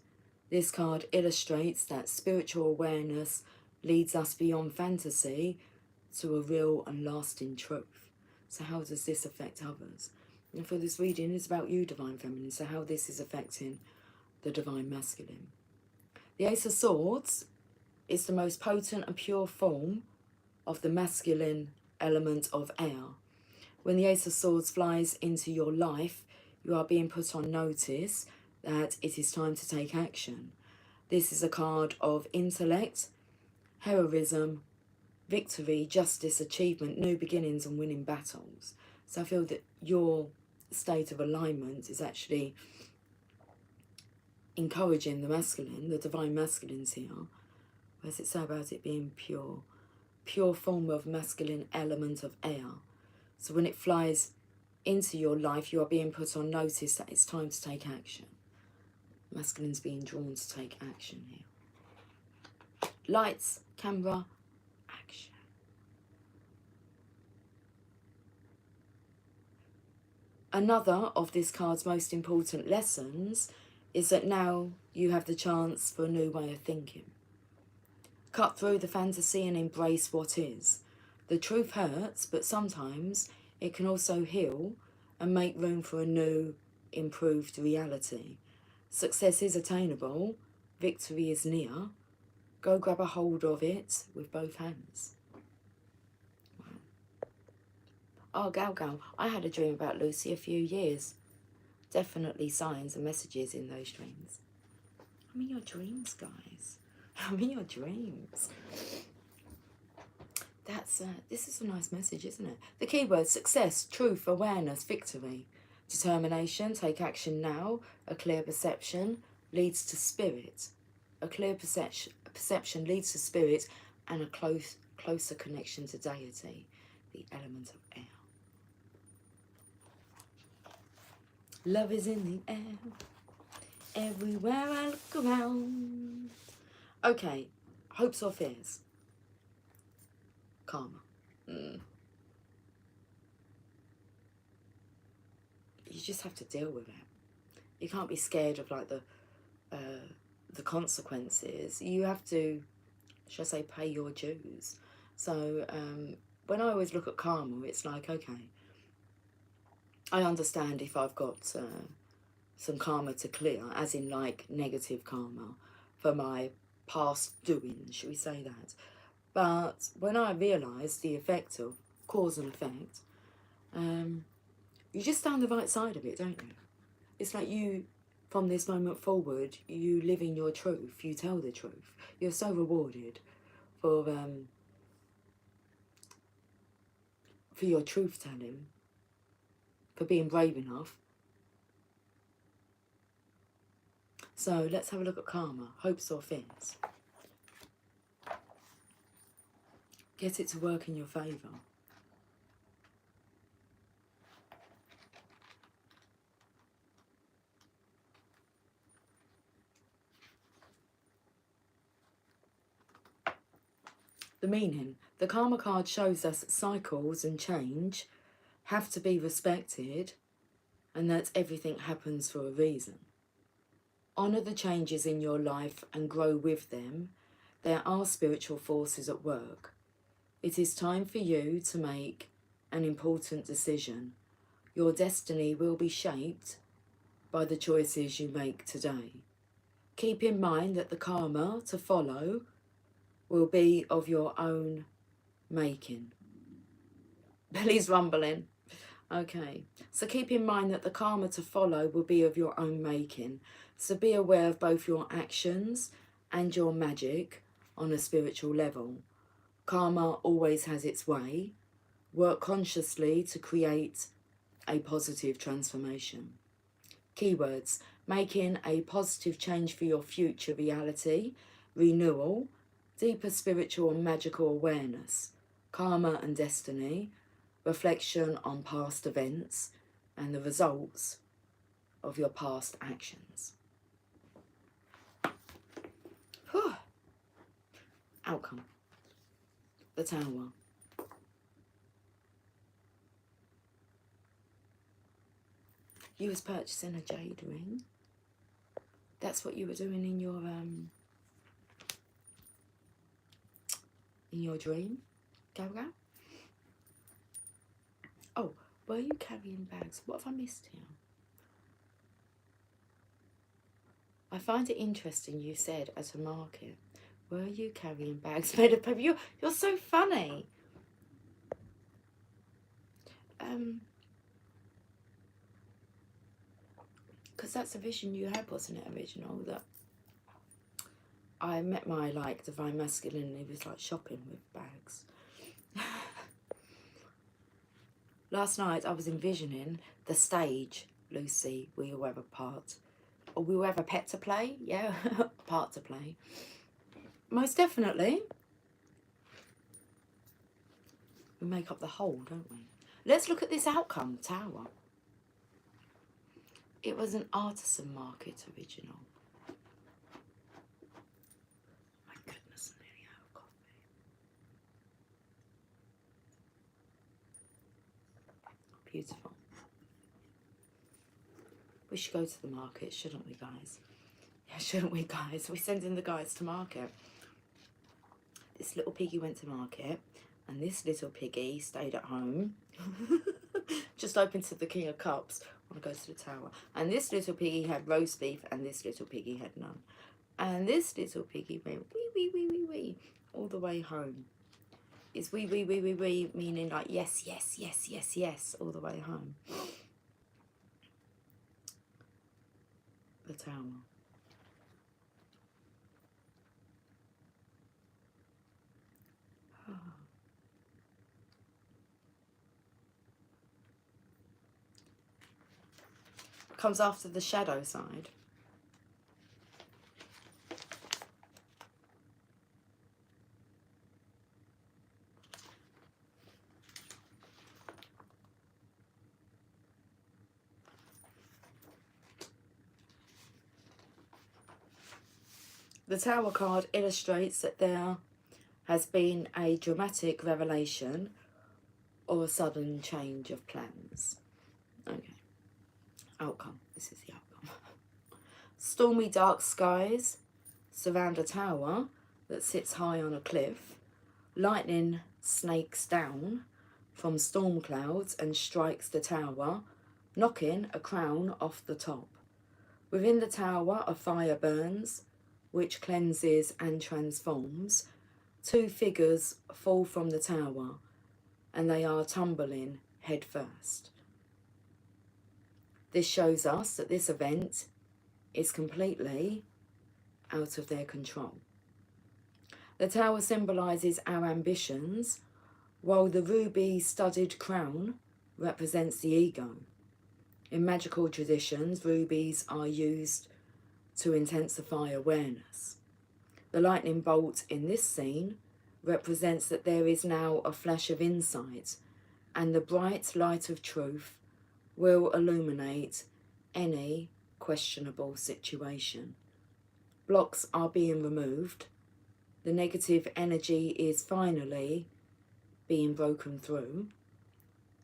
This card illustrates that spiritual awareness leads us beyond fantasy to a real and lasting truth. So how does this affect others? And for this reading, it's about you, Divine Feminine, so how this is affecting the Divine Masculine. The Ace of Swords is the most potent and pure form of the masculine element of air. When the Ace of Swords flies into your life, you are being put on notice that it is time to take action. This is a card of intellect, heroism, victory, justice, achievement, new beginnings and winning battles. So I feel that your state of alignment is actually encouraging the masculine, the divine masculines here. What does it say about it being pure? Pure form of masculine element of air. So when it flies into your life, you are being put on notice that it's time to take action. Masculine's being drawn to take action here. Lights, camera, action. Another of this card's most important lessons is that now you have the chance for a new way of thinking. Cut through the fantasy and embrace what is. The truth hurts, but sometimes it can also heal and make room for a new, improved reality. Success is attainable. Victory is near. Go grab a hold of it with both hands. Wow. Oh, Gal, I had a dream about Lucy a few years. Definitely signs and messages in those dreams. I'm in your dreams, guys. I'm in your dreams. This is a nice message, isn't it? The keywords: success, truth, awareness, victory, determination, take action now, a clear perception leads to spirit. A clear perception leads to spirit and a closer connection to deity, the element of air. Love is in the air, everywhere I look around. Okay, hopes or fears? Karma. You just have to deal with it. You can't be scared of like the consequences. You have to, should I say, pay your dues. So when I always look at karma, it's like, okay, I understand if I've got some karma to clear, as in like negative karma for my past doing, should we say that? But when I realised the effect of cause and effect, you just stay on the right side of it, don't you? It's like you, from this moment forward, you live in your truth, you tell the truth. You're so rewarded for your truth telling, for being brave enough. So let's have a look at karma, hopes or fears. Get it to work in your favour. The meaning. The Karma card shows us that cycles and change have to be respected and that everything happens for a reason. Honour the changes in your life and grow with them. There are spiritual forces at work. It is time for you to make an important decision. Your destiny will be shaped by the choices you make today. Keep in mind that the karma to follow will be of your own making. Belly's rumbling. Okay, so keep in mind that the karma to follow will be of your own making. So be aware of both your actions and your magic on a spiritual level. Karma always has its way. Work consciously to create a positive transformation. Keywords: making a positive change for your future reality, renewal, deeper spiritual and magical awareness, karma and destiny, reflection on past events and the results of your past actions. Whew. Outcome. The Tower. You was purchasing a jade ring. That's what you were doing in your dream, Gaga. Oh, were you carrying bags? What have I missed here? I find it interesting you said at a market. Were you carrying bags made of paper? You're so funny. Because that's a vision you had, wasn't it, original? That I met my divine masculine and he was shopping with bags. Last night I was envisioning the stage. Lucy, we will have a part, or we will have a pet to play. Yeah, part to play. Most definitely. We make up the whole, don't we? Let's look at this outcome, Tower. It was an artisan market original. My goodness, I'm nearly out of coffee. Beautiful. We should go to the market, shouldn't we, guys? Yeah, shouldn't we, guys? We're sending the guys to market. This little piggy went to market, and this little piggy stayed at home. Just opened to the King of Cups. I want to go to the Tower. And this little piggy had roast beef, and this little piggy had none. And this little piggy went wee, wee, wee, wee, wee, all the way home. It's wee, wee, wee, wee, wee, meaning yes, yes, yes, yes, yes, all the way home. The Tower. Comes after the shadow side. The Tower card illustrates that there has been a dramatic revelation or a sudden change of plans. Okay. Outcome. This is the outcome. Stormy dark skies surround a tower that sits high on a cliff. Lightning snakes down from storm clouds and strikes the tower, knocking a crown off the top. Within the tower a fire burns, which cleanses and transforms. Two figures fall from the tower, and they are tumbling head first. This shows us that this event is completely out of their control. The tower symbolises our ambitions, while the ruby-studded crown represents the ego. In magical traditions, rubies are used to intensify awareness. The lightning bolt in this scene represents that there is now a flash of insight, and the bright light of truth will illuminate any questionable situation. Blocks are being removed. The negative energy is finally being broken through.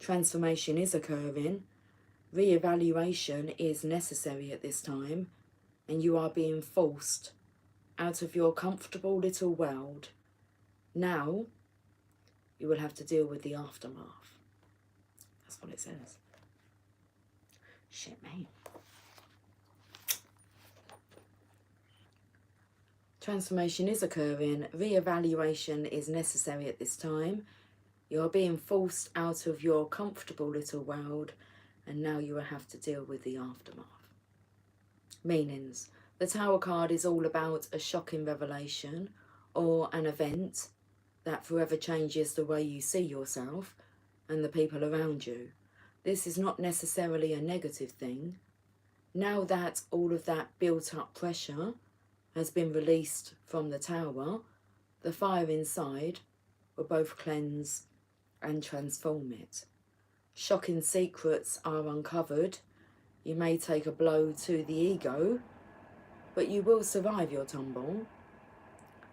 Transformation is occurring. Re-evaluation is necessary at this time, and you are being forced out of your comfortable little world. Now, you will have to deal with the aftermath. That's what it says. Shit, mate. Transformation is occurring. Re-evaluation is necessary at this time. You are being forced out of your comfortable little world, and now you will have to deal with the aftermath. Meanings. The Tower card is all about a shocking revelation or an event that forever changes the way you see yourself and the people around you. This is not necessarily a negative thing. Now that all of that built up pressure has been released from the Tower, the fire inside will both cleanse and transform it. Shocking secrets are uncovered. You may take a blow to the ego, but you will survive your tumble.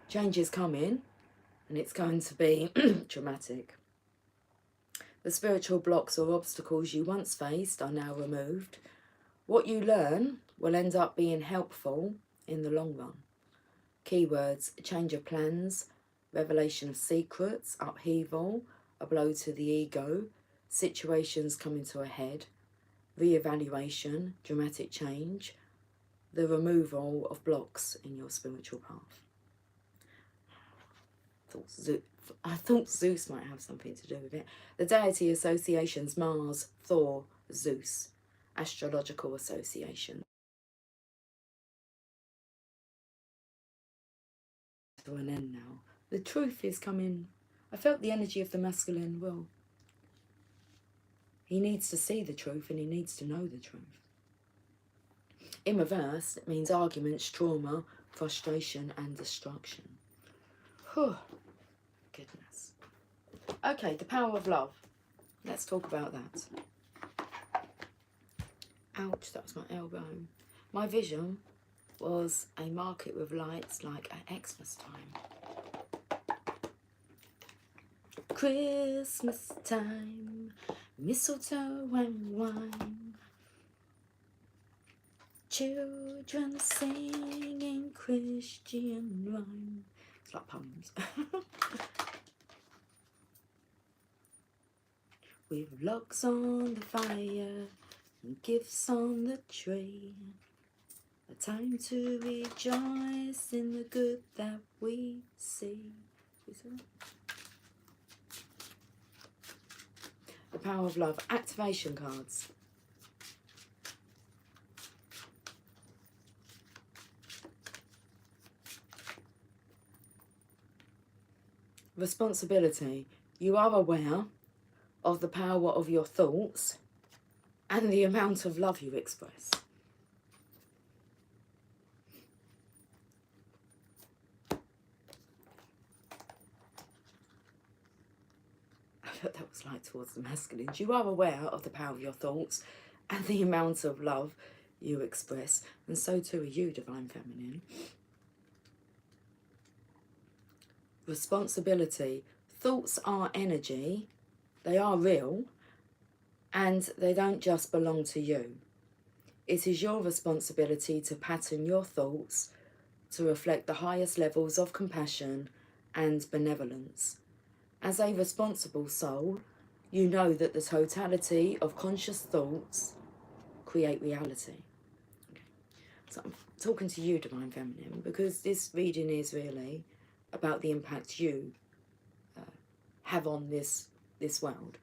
Change is coming, and it's going to be dramatic. The spiritual blocks or obstacles you once faced are now removed. What you learn will end up being helpful in the long run. Keywords: change of plans, revelation of secrets, upheaval, a blow to the ego, situations coming to a head, re-evaluation, dramatic change, the removal of blocks in your spiritual path. I thought Zeus might have something to do with it. The deity associations: Mars, Thor, Zeus. Astrological association. To an end now. The truth is coming. I felt the energy of the masculine will. He needs to see the truth and he needs to know the truth. In reverse, it means arguments, trauma, frustration and destruction. Whew. Goodness. Okay, the power of love. Let's talk about that. Ouch, that was my elbow. My vision was a market with lights like at Xmas time. Christmas time, mistletoe and wine, children singing Christian rhyme. It's like poems. With logs on the fire and gifts on the tree, a time to rejoice in the good that we see. The power of love. Activation cards. Responsibility. You are aware of the power of your thoughts and the amount of love you express. That was like towards the masculines. You are aware of the power of your thoughts and the amount of love you express, and so too are you, Divine Feminine. Responsibility. Thoughts are energy, they are real, and they don't just belong to you. It is your responsibility to pattern your thoughts to reflect the highest levels of compassion and benevolence. As a responsible soul, you know that the totality of conscious thoughts create reality. Okay. So I'm talking to you, Divine Feminine, because this reading is really about the impact you have on this world,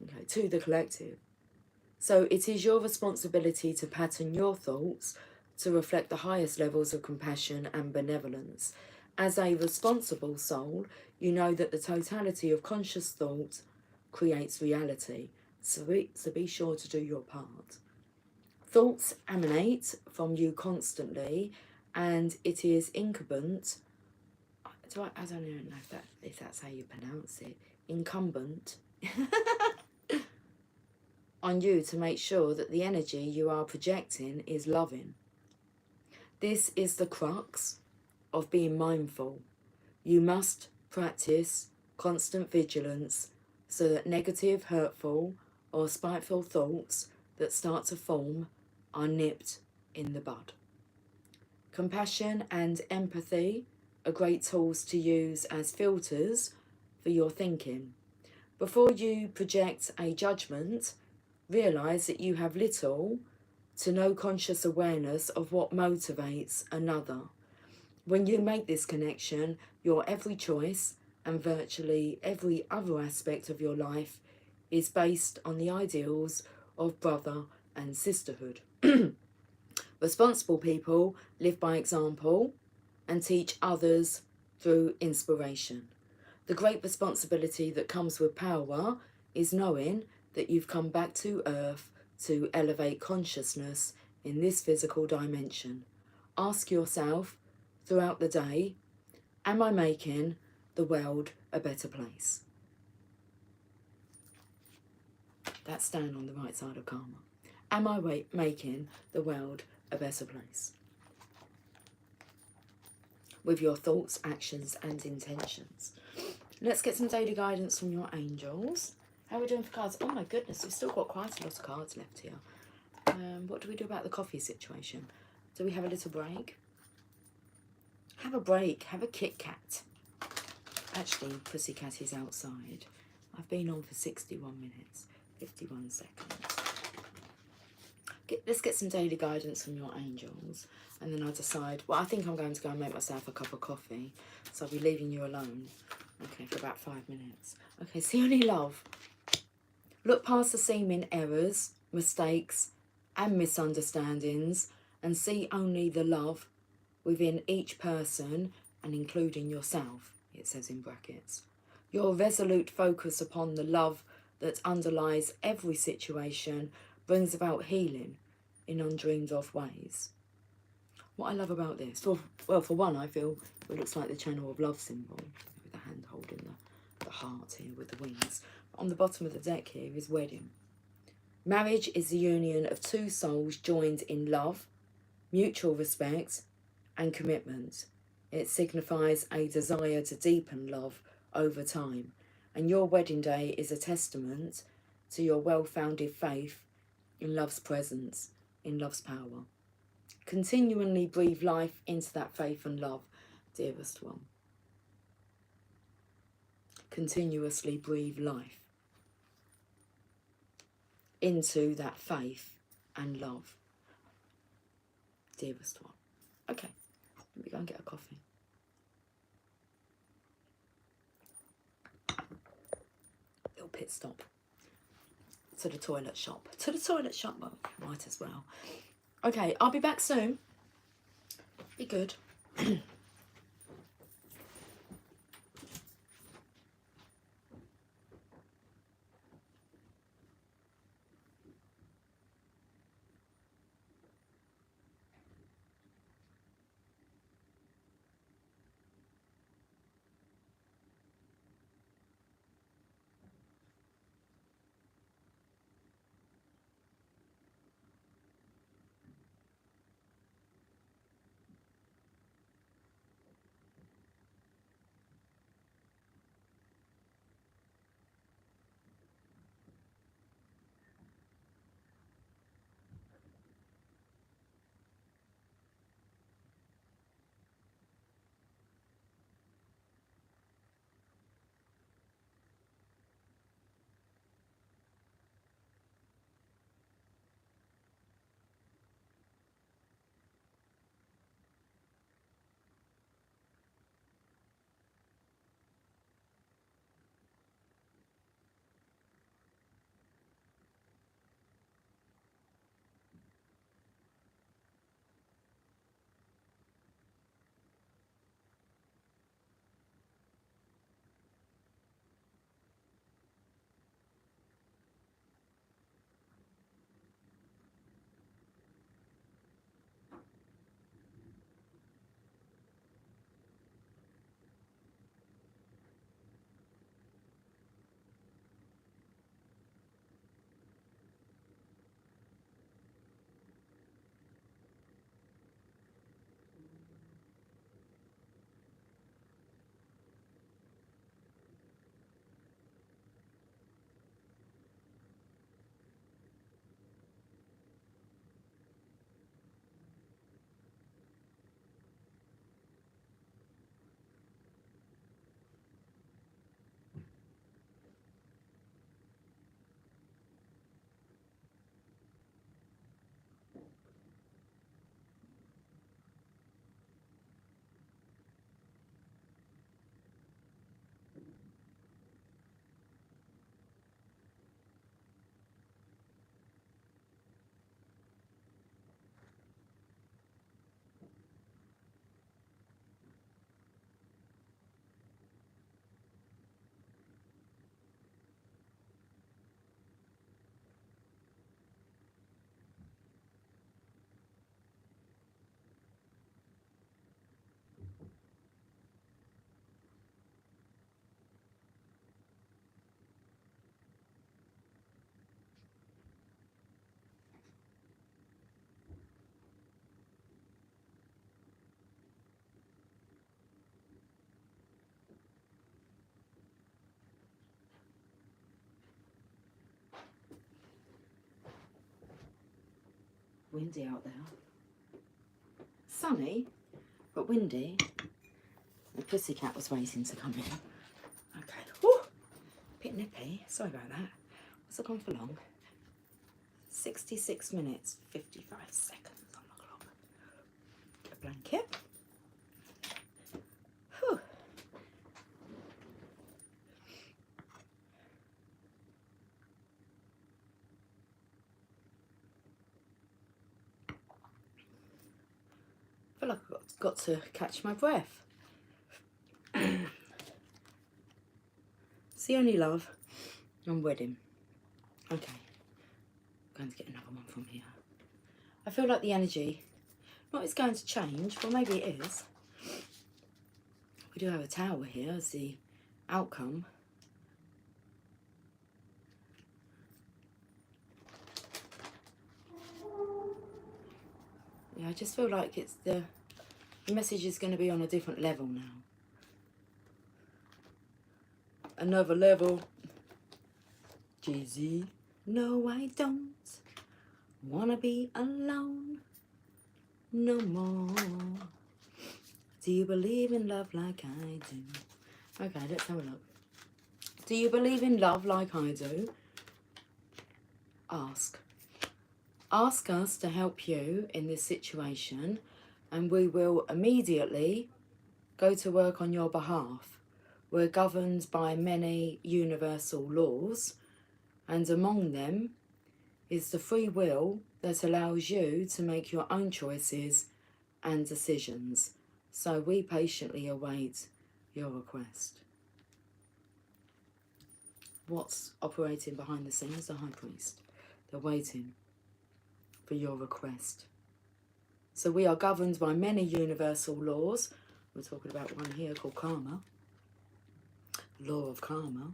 okay, to the collective. So it is your responsibility to pattern your thoughts to reflect the highest levels of compassion and benevolence. As a responsible soul, you know that the totality of conscious thought creates reality. So be sure to do your part. Thoughts emanate from you constantly, and it is incumbent, I don't even know if that's how you pronounce it. Incumbent on you to make sure that the energy you are projecting is loving. This is the crux of being mindful. You must practice constant vigilance so that negative, hurtful, or spiteful thoughts that start to form are nipped in the bud. Compassion and empathy are great tools to use as filters for your thinking. Before you project a judgment, realise that you have little to no conscious awareness of what motivates another. When you make this connection, your every choice and virtually every other aspect of your life is based on the ideals of brother and sisterhood. Responsible people live by example and teach others through inspiration. The great responsibility that comes with power is knowing that you've come back to Earth to elevate consciousness in this physical dimension. Ask yourself throughout the day, am I making the world a better place? That's staying on the right side of karma. Am I making the world a better place? With your thoughts, actions and intentions. Let's get some daily guidance from your angels. How are we doing for cards? Oh my goodness, we've still got quite a lot of cards left here. What do we do about the coffee situation? Do we have a little break? Have a break. Have a Kit Kat. Actually, Pussycat is outside. I've been on for 61 minutes, 51 seconds. Let's get some daily guidance from your angels. And then I'll decide. Well, I think I'm going to go and make myself a cup of coffee. So I'll be leaving you alone. Okay, for about 5 minutes. Okay, see only love. Look past the seeming errors, mistakes, and misunderstandings and see only the love within each person and including yourself, it says in brackets. Your resolute focus upon the love that underlies every situation brings about healing in undreamed of ways. What I love about this, well, for one, I feel it looks like the channel of love symbol with the hand holding the heart here with the wings. On the bottom of the deck here is wedding. Marriage is the union of two souls joined in love, mutual respect and commitment. It signifies a desire to deepen love over time. And your wedding day is a testament to your well-founded faith in love's presence, in love's power. Continually breathe life into that faith and love, dearest one. Continuously breathe life into that faith and love, dearest one. Okay, let me go and get a coffee. Little pit stop to the toilet shop. To the toilet shop, well, might as well. Okay, I'll be back soon. Be good. windy out there. Sunny, but windy. The pussycat was waiting to come in. Okay. Whew. Bit nippy. Sorry about that. What's it gone for long? 66 minutes, 55 seconds on the clock. Get a blanket. Whew. I feel like I've got to catch my breath. See Only Love and Wedding. Okay, I'm going to get another one from here. I feel like the energy, not it's going to change, but maybe it is. We do have a tower here as the outcome. Yeah, I just feel like it's the message is going to be on a different level now. Another level. Jay-Z. No, I don't wanna be alone no more. Do you believe in love like I do? Okay, let's have a look. Do you believe in love like I do? Ask. Ask us to help you in this situation, and we will immediately go to work on your behalf. We're governed by many universal laws, and among them is the free will that allows you to make your own choices and decisions. So we patiently await your request. What's operating behind the scenes? The High Priest. They're waiting for your request. So we are governed by many universal laws. We're talking about one here called karma. Law of karma.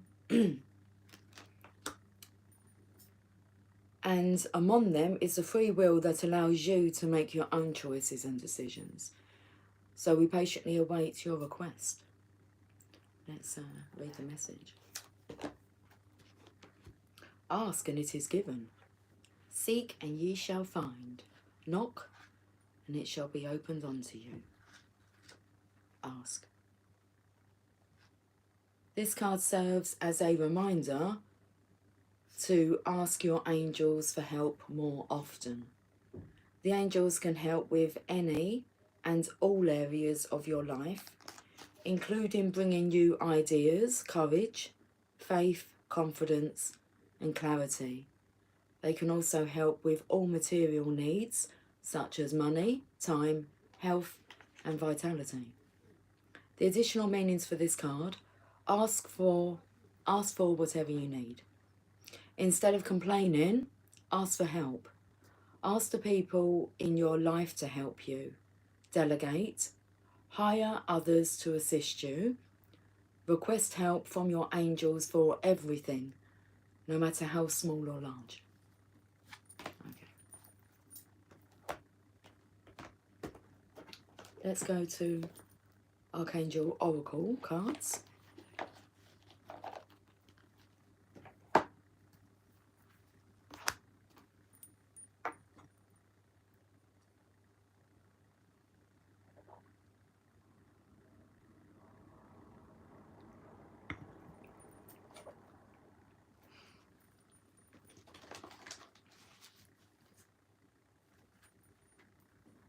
And among them is the free will that allows you to make your own choices and decisions. So we patiently await your request. Let's read the message. Ask and it is given. Seek and ye shall find. Knock and it shall be opened unto you. Ask. This card serves as a reminder to ask your angels for help more often. The angels can help with any and all areas of your life, including bringing you ideas, courage, faith, confidence, and clarity. They can also help with all material needs, such as money, time, health, and vitality. The additional meanings for this card: ask for whatever you need. Instead of complaining, ask for help. Ask the people in your life to help you. Delegate. Hire others to assist you. Request help from your angels for everything, no matter how small or large. Okay. Let's go to Archangel Oracle cards.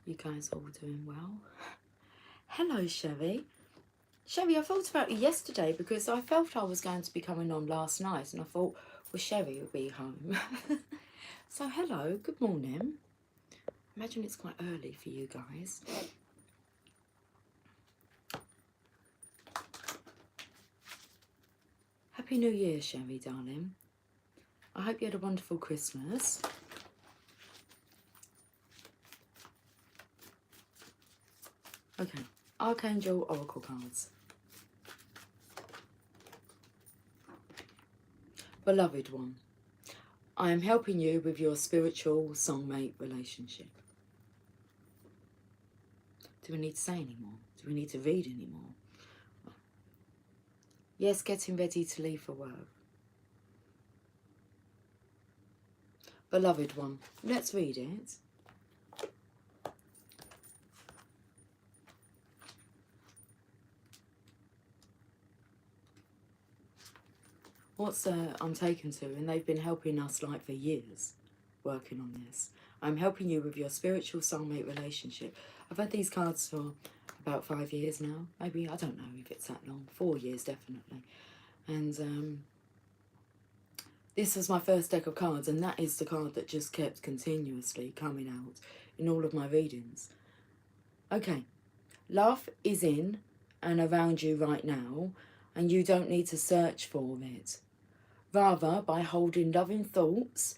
You guys all doing well? Hello, Sherry. Sherry, I thought about you yesterday because I felt I was going to be coming on last night and I thought, well, Sherry will be home. So, hello, good morning. Imagine it's quite early for you guys. Happy New Year, Sherry, darling. I hope you had a wonderful Christmas. Okay, Archangel Oracle cards. Beloved one, I am helping you with your spiritual soulmate relationship. Do we need to say anymore? Do we need to read anymore? Yes, getting ready to leave for work. Beloved one, let's read it. what's I'm taken to, and they've been helping us like for years, working on this. I'm helping you with your spiritual soulmate relationship. I've had these cards for about 5 years now. Maybe, I don't know if it's that long. 4 years, definitely. And this was my first deck of cards, and that is the card that just kept continuously coming out in all of my readings. Okay, love is in and around you right now, and you don't need to search for it. Rather, by holding loving thoughts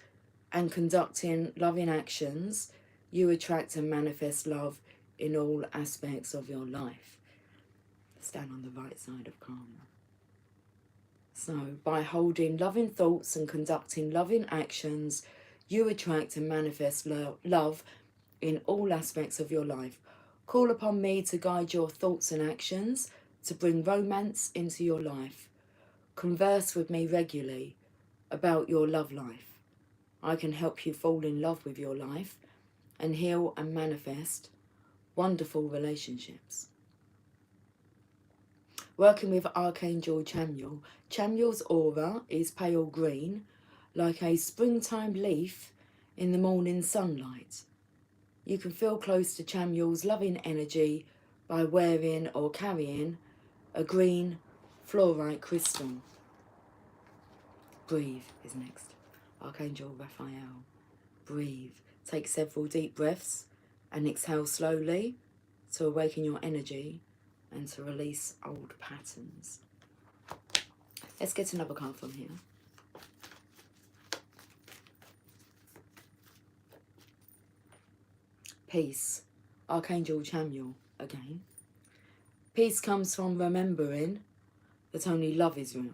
and conducting loving actions, you attract and manifest love in all aspects of your life. Stand on the right side of karma. So, by holding loving thoughts and conducting loving actions, you attract and manifest love in all aspects of your life. Call upon me to guide your thoughts and actions, to bring romance into your life. Converse with me regularly about your love life. I can help you fall in love with your life and heal and manifest wonderful relationships. Working with Archangel Chamuel. Chamuel's aura is pale green, like a springtime leaf in the morning sunlight. You can feel close to Chamuel's loving energy by wearing or carrying a green fluorite crystal. Breathe is next. Archangel Raphael. Breathe. Take several deep breaths and exhale slowly to awaken your energy and to release old patterns. Let's get another card from here. Peace. Archangel Chamuel again. Peace comes from remembering that only love is real.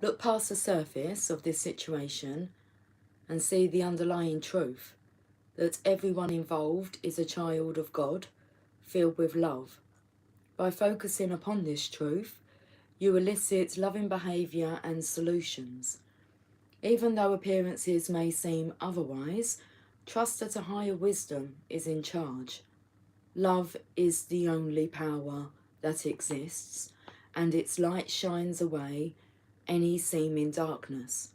Look past the surface of this situation and see the underlying truth that everyone involved is a child of God, filled with love. By focusing upon this truth, you elicit loving behaviour and solutions. Even though appearances may seem otherwise, trust that a higher wisdom is in charge. Love is the only power that exists, and its light shines away any seeming darkness.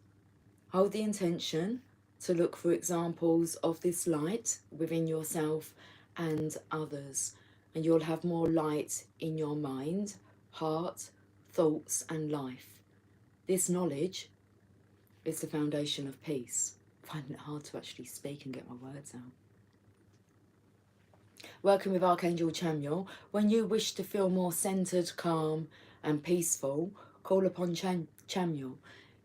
Hold the intention to look for examples of this light within yourself and others, and you'll have more light in your mind, heart, thoughts and life. This knowledge is the foundation of peace. I'm finding it hard to actually speak and get my words out. Working with Archangel Chamuel. When you wish to feel more centered, calm and peaceful, call upon Chamuel.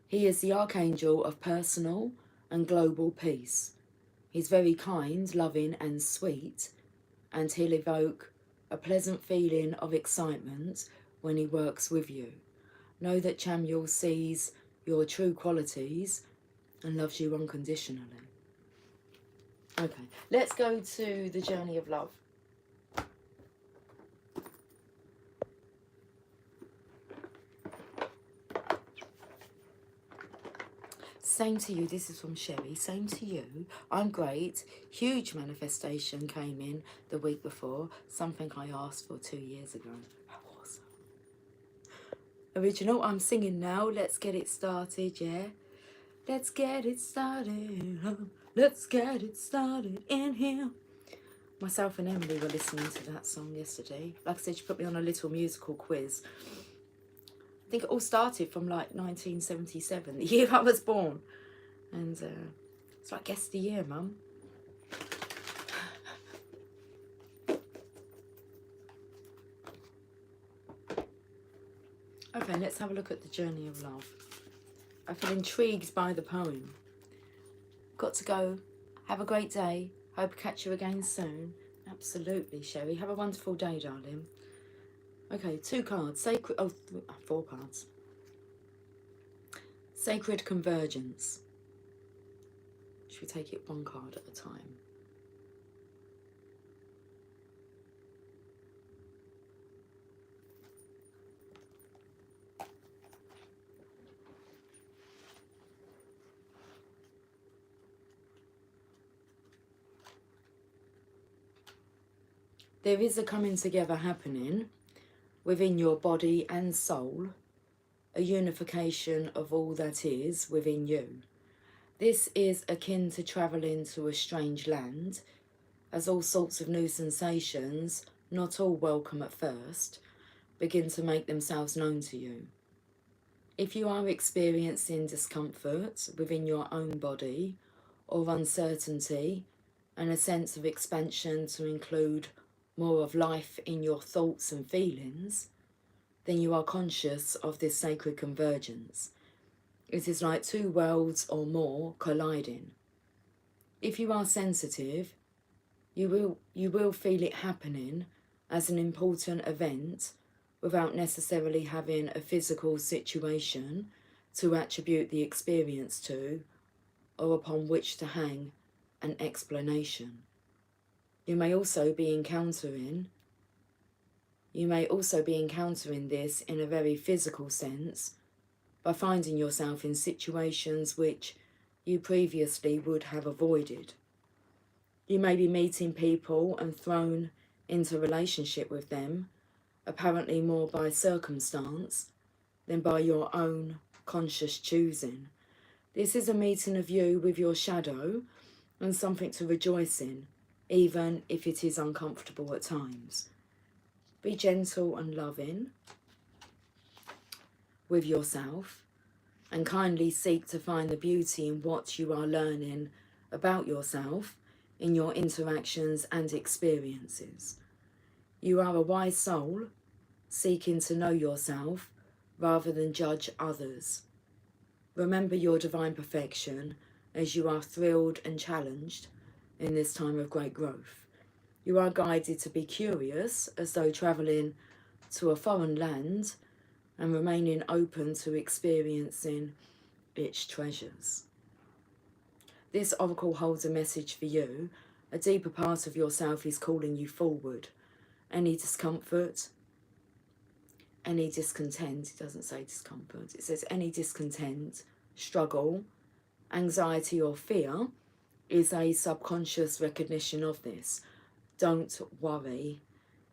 He is the Archangel of personal and global peace. He's very kind, loving and sweet, and he'll evoke a pleasant feeling of excitement when he works with you. Know that Chamuel sees your true qualities and loves you unconditionally. Okay, let's go to the journey of love. Same to you. This is from Sherry. Same to you. I'm great. Huge manifestation came in the week before. Something I asked for 2 years ago. How awesome. Original. I'm singing now. Let's get it started, yeah? Let's get it started. Let's get it started in here. Myself and Emily were listening to that song yesterday. Like I said, she put me on a little musical quiz. I think it all started from like 1977, the year I was born. And it's like, guess the year, Mum. Okay, let's have a look at the journey of love. I feel intrigued by the poem. Got to go. Have a great day. Hope to catch you again soon. Absolutely, Sherry. Have a wonderful day, darling. Okay, 2 cards. Sacred. Oh, 4 cards. Sacred Convergence. Should we take it one card at a time? There is a coming together happening within your body and soul, a unification of all that is within you. This is akin to travelling to a strange land, as all sorts of new sensations, not all welcome at first, begin to make themselves known to you. If you are experiencing discomfort within your own body, or uncertainty, and a sense of expansion to include more of life in your thoughts and feelings, then you are conscious of this sacred convergence. It is like two worlds or more colliding. If you are sensitive, you will feel it happening as an important event without necessarily having a physical situation to attribute the experience to or upon which to hang an explanation. You may also be encountering this in a very physical sense by finding yourself in situations which you previously would have avoided. You may be meeting people and thrown into relationship with them, apparently more by circumstance than by your own conscious choosing. This is a meeting of you with your shadow and something to rejoice in, even if it is uncomfortable at times. Be gentle and loving with yourself and kindly seek to find the beauty in what you are learning about yourself in your interactions and experiences. You are a wise soul seeking to know yourself rather than judge others. Remember your divine perfection as you are thrilled and challenged in this time of great growth. You are guided to be curious as though travelling to a foreign land and remaining open to experiencing its treasures. This oracle holds a message for you. A deeper part of yourself is calling you forward. Any discomfort, any discontent, it doesn't say discomfort, it says any discontent, struggle, anxiety or fear is a subconscious recognition of this. Don't worry.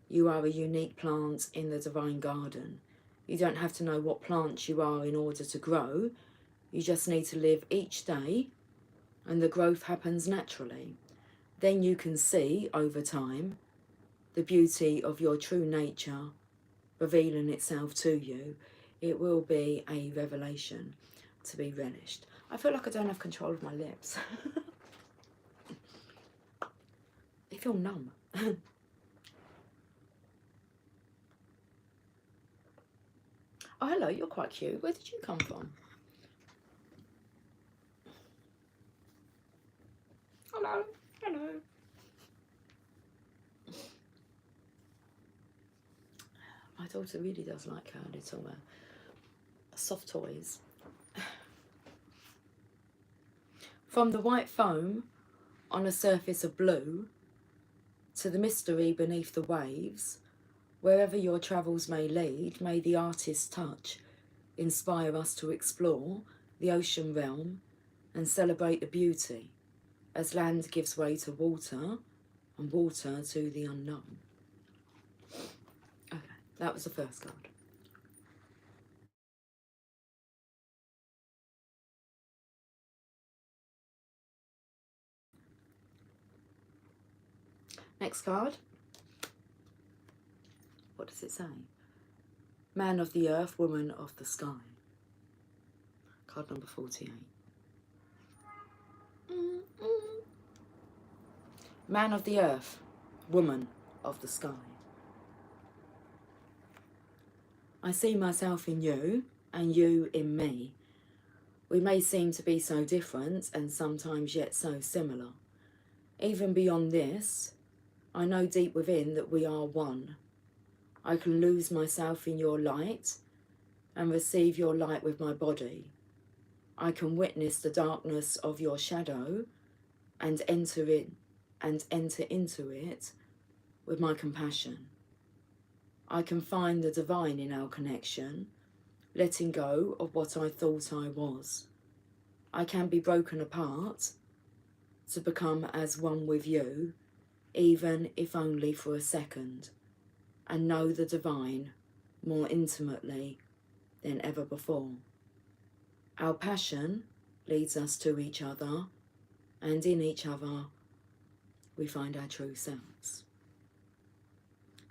You are a unique plant in the divine garden. You don't have to know what plant you are in order to grow. You just need to live each day and the growth happens naturally. Then you can see over time the beauty of your true nature revealing itself to you. It will be a revelation to be relished. I feel like I don't have control of my lips. They feel numb. Oh, hello, you're quite cute. Where did you come from? Hello, hello. My daughter really does like her little soft toys. From the white foam on a surface of blue to the mystery beneath the waves, wherever your travels may lead, may the artist's touch inspire us to explore the ocean realm and celebrate the beauty as land gives way to water and water to the unknown. Okay, that was the first card. Next card. What does it say? Man of the earth, woman of the sky. Card number 48. Man of the earth, woman of the sky. I see myself in you and you in me. We may seem to be so different and sometimes yet so similar. Even beyond this, I know deep within that we are one. I can lose myself in your light and receive your light with my body. I can witness the darkness of your shadow and enter into it with my compassion. I can find the divine in our connection, letting go of what I thought I was. I can be broken apart to become as one with you, even if only for a second, and know the divine more intimately than ever before. Our passion leads us to each other, and in each other we find our true selves.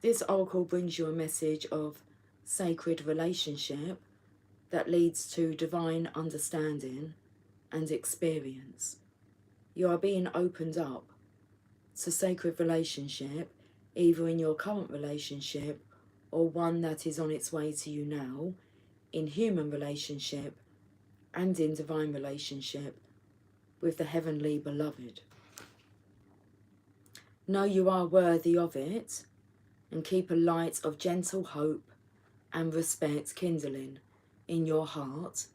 This oracle brings you a message of sacred relationship that leads to divine understanding and experience. You are being opened up to sacred relationship, either in your current relationship or one that is on its way to you now, in human relationship and in divine relationship with the heavenly beloved. Know you are worthy of it, and keep a light of gentle hope and respect kindling in your heart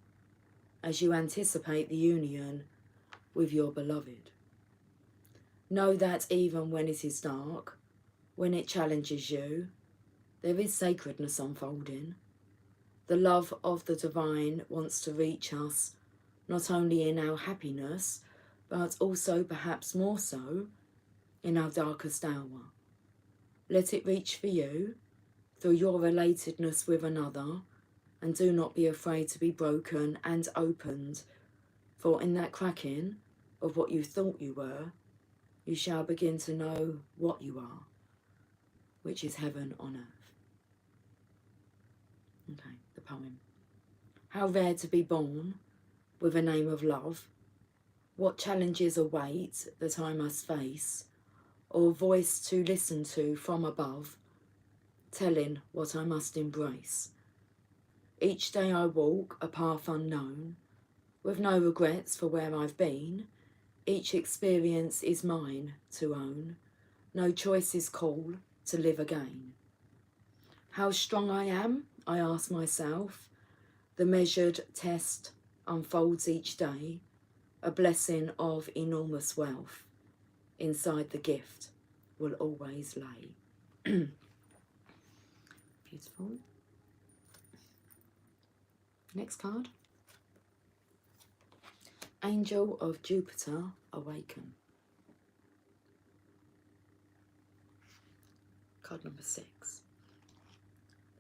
as you anticipate the union with your beloved. Know that even when it is dark, when it challenges you, there is sacredness unfolding. The love of the divine wants to reach us, not only in our happiness, but also perhaps more so in our darkest hour. Let it reach for you through your relatedness with another, and do not be afraid to be broken and opened, for in that cracking of what you thought you were, you shall begin to know what you are, which is heaven on earth. Okay, the poem. How rare to be born with a name of love. What challenges await that I must face, or voice to listen to from above, telling what I must embrace. Each day I walk a path unknown, with no regrets for where I've been. Each experience is mine to own, no choice is call to live again. How strong I am, I ask myself. The measured test unfolds each day, a blessing of enormous wealth. Inside the gift will always lay. Beautiful. Next card. Angel of Jupiter, awaken. Card number 6.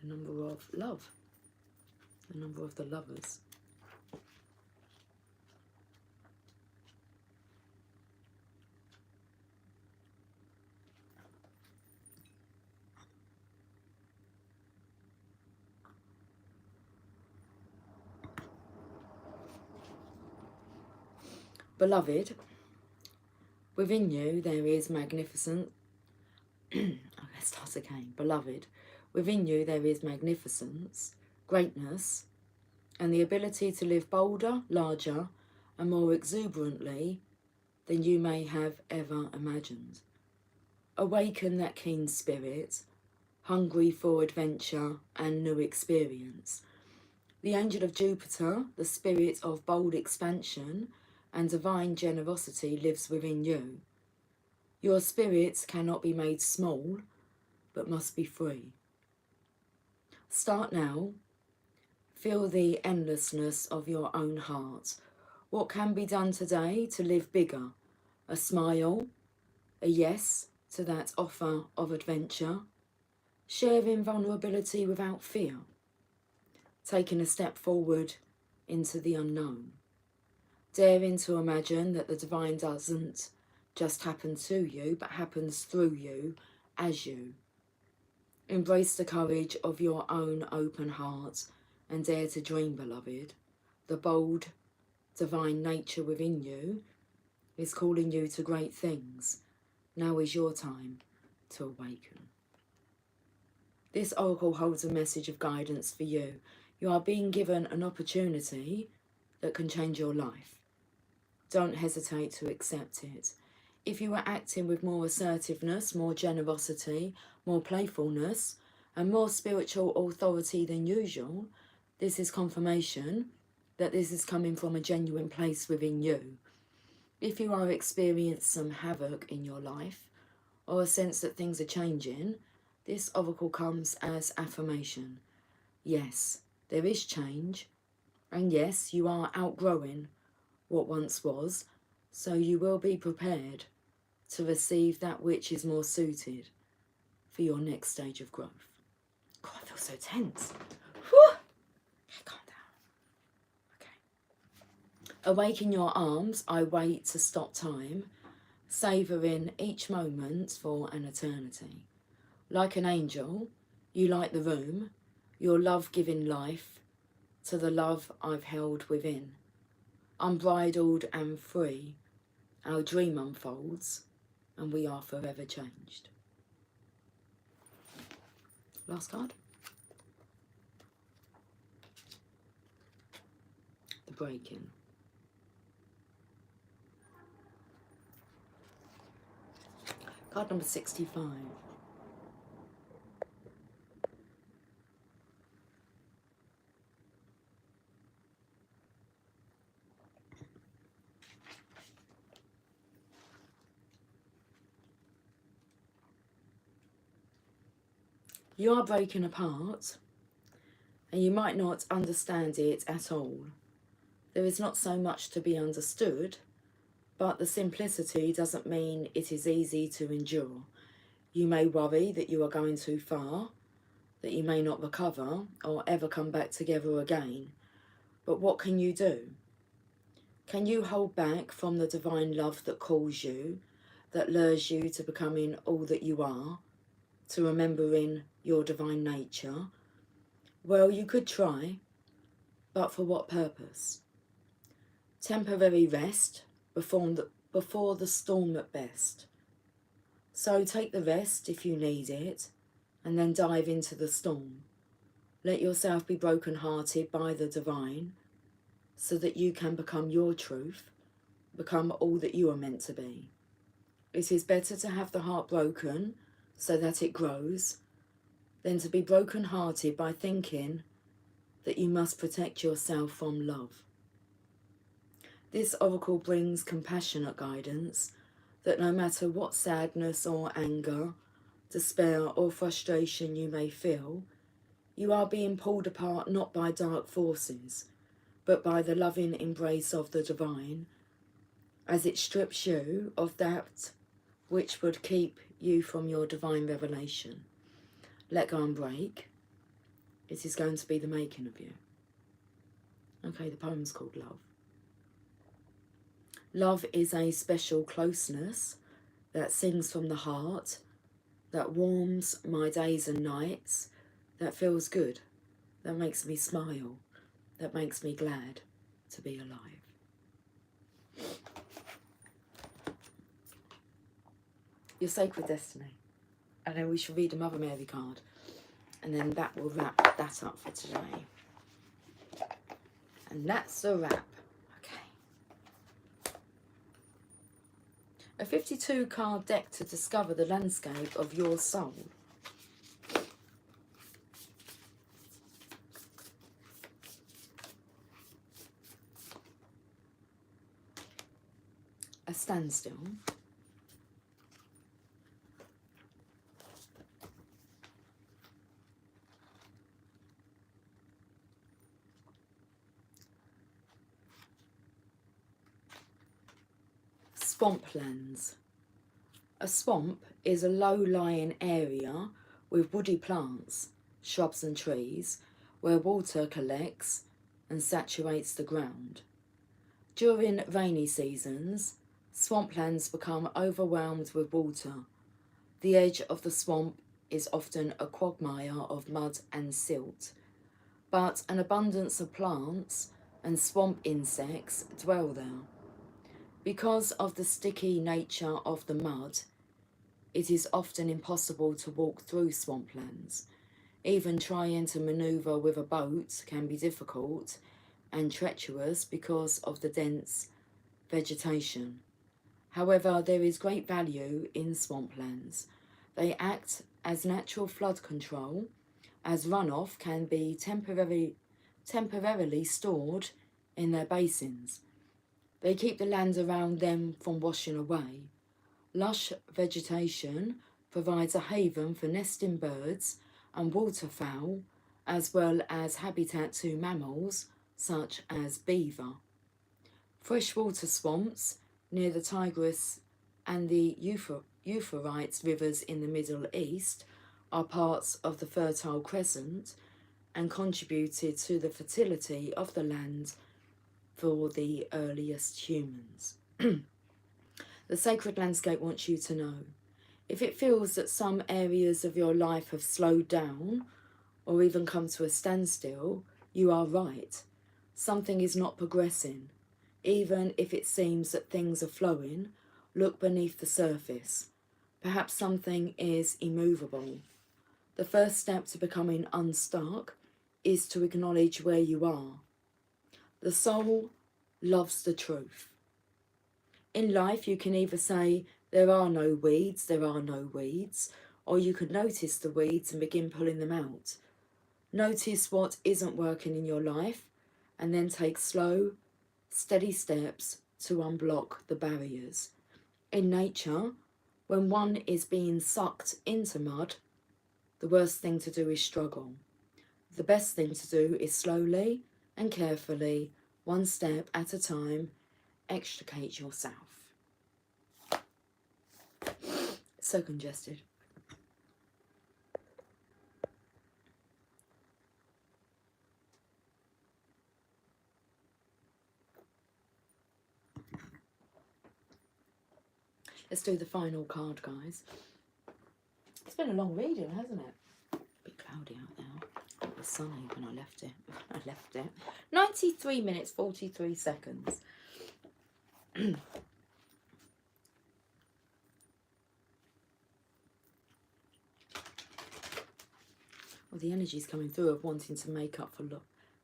The number of love. The number of the lovers. Beloved, within you there is magnificent. Okay, start again. Beloved, within you there is magnificence, greatness, and the ability to live bolder, larger, and more exuberantly than you may have ever imagined. Awaken that keen spirit, hungry for adventure and new experience. The angel of Jupiter, the spirit of bold expansion and divine generosity, lives within you. Your spirit cannot be made small, but must be free. Start now. Feel the endlessness of your own heart. What can be done today to live bigger? A smile, a yes to that offer of adventure, sharing vulnerability without fear, taking a step forward into the unknown, daring to imagine that the divine doesn't just happen to you, but happens through you, as you. Embrace the courage of your own open heart and dare to dream, beloved. The bold, divine nature within you is calling you to great things. Now is your time to awaken. This oracle holds a message of guidance for you. You are being given an opportunity that can change your life. Don't hesitate to accept it. If you are acting with more assertiveness, more generosity, more playfulness, and more spiritual authority than usual, this is confirmation that this is coming from a genuine place within you. If you are experiencing some havoc in your life, or a sense that things are changing, this oracle comes as affirmation. Yes, there is change, and yes, you are outgrowing what once was, so you will be prepared to receive that which is more suited for your next stage of growth. God, I feel so tense. Whew. Okay, calm down. Okay. Awake in your arms, I wait to stop time, savouring each moment for an eternity. Like an angel, you light the room, your love giving life to the love I've held within. Unbridled and free, our dream unfolds, and we are forever changed. Last card. The break-in. Card number 65. You are breaking apart, and you might not understand it at all. There is not so much to be understood, but the simplicity doesn't mean it is easy to endure. You may worry that you are going too far, that you may not recover or ever come back together again. But what can you do? Can you hold back from the divine love that calls you, that lures you to becoming all that you are, to remembering your divine nature? Well, you could try, but for what purpose? Temporary rest before the storm at best. So take the rest if you need it, and then dive into the storm. Let yourself be broken-hearted by the divine, so that you can become your truth, become all that you are meant to be. It is better to have the heart broken so that it grows, than to be broken-hearted by thinking that you must protect yourself from love. This oracle brings compassionate guidance that no matter what sadness or anger, despair or frustration you may feel, you are being pulled apart not by dark forces, but by the loving embrace of the divine, as it strips you of that which would keep you from your divine revelation. Let go and break. It is going to be the making of you. Okay, the poem's called Love. Love is a special closeness that sings from the heart, that warms my days and nights, that feels good, that makes me smile, that makes me glad to be alive. Your sacred destiny. And then we shall read a Mother Mary card, and then that will wrap that up for today. And that's a wrap. Okay. A 52 card deck to discover the landscape of your soul. A standstill. Swamplands. A swamp is a low-lying area with woody plants, shrubs and trees, where water collects and saturates the ground. During rainy seasons, swamplands become overwhelmed with water. The edge of the swamp is often a quagmire of mud and silt, but an abundance of plants and swamp insects dwell there. Because of the sticky nature of the mud, it is often impossible to walk through swamplands. Even trying to manoeuvre with a boat can be difficult and treacherous because of the dense vegetation. However, there is great value in swamplands. They act as natural flood control, as runoff can be temporarily stored in their basins. They keep the land around them from washing away. Lush vegetation provides a haven for nesting birds and waterfowl, as well as habitat to mammals such as beaver. Freshwater swamps near the Tigris and the Euphrates rivers in the Middle East are parts of the Fertile Crescent and contributed to the fertility of the land for the earliest humans. The sacred landscape wants you to know, if it feels that some areas of your life have slowed down or even come to a standstill, you are right. Something is not progressing. Even if it seems that things are flowing, look beneath the surface. Perhaps something is immovable. The first step to becoming unstuck is to acknowledge where you are. The soul loves the truth. In life, you can either say, there are no weeds, or you can notice the weeds and begin pulling them out. Notice what isn't working in your life, and then take slow, steady steps to unblock the barriers. In nature, when one is being sucked into mud, the worst thing to do is struggle. The best thing to do is slowly and carefully, one step at a time, extricate yourself. So congested. Let's do the final card, guys. It's been a long reading, hasn't it? A bit cloudy out now. It was sunny when I left it. 93 minutes, 43 seconds. Well, the energy's coming through of wanting to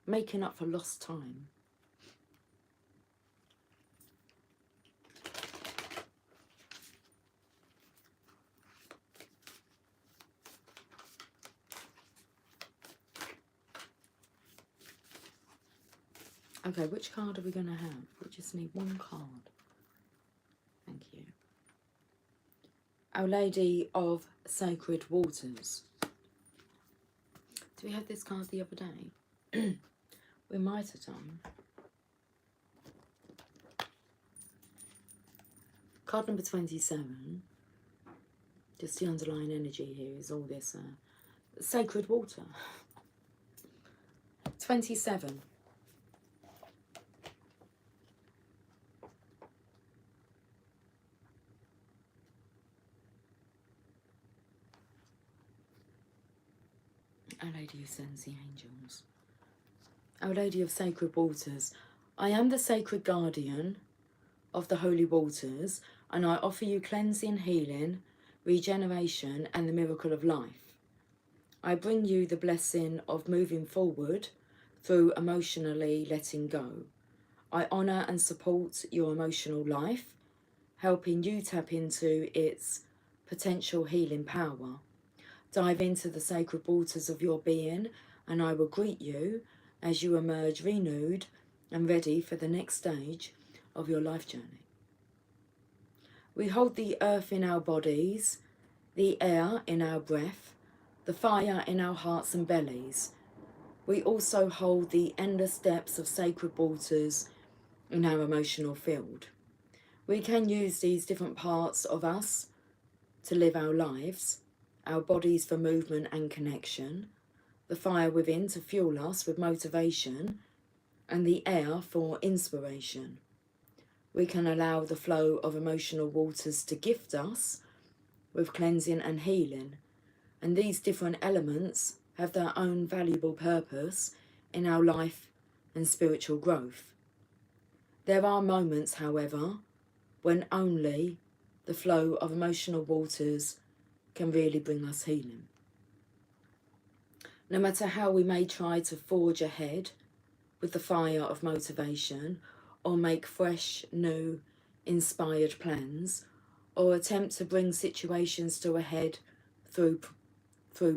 making up for lost time. Okay, which card are we going to have? We just need one card. Thank you. Our Lady of Sacred Waters. Did we have this card the other day? We might have done. Card number 27. Just the underlying energy here is all this sacred water. 27. Our Lady who sends the angels. Our Lady of Sacred Waters. I am the sacred guardian of the holy waters, and I offer you cleansing, healing, regeneration, and the miracle of life. I bring you the blessing of moving forward through emotionally letting go. I honour and support your emotional life, helping you tap into its potential healing power. Dive into the sacred waters of your being, and I will greet you as you emerge renewed and ready for the next stage of your life journey. We hold the earth in our bodies, the air in our breath, the fire in our hearts and bellies. We also hold the endless depths of sacred waters in our emotional field. We can use these different parts of us to live our lives, our bodies for movement and connection, the fire within to fuel us with motivation, and the air for inspiration. We can allow the flow of emotional waters to gift us with cleansing and healing, and these different elements have their own valuable purpose in our life and spiritual growth. There are moments, however, when only the flow of emotional waters can really bring us healing. No matter how we may try to forge ahead with the fire of motivation, or make fresh, new, inspired plans, or attempt to bring situations to a head through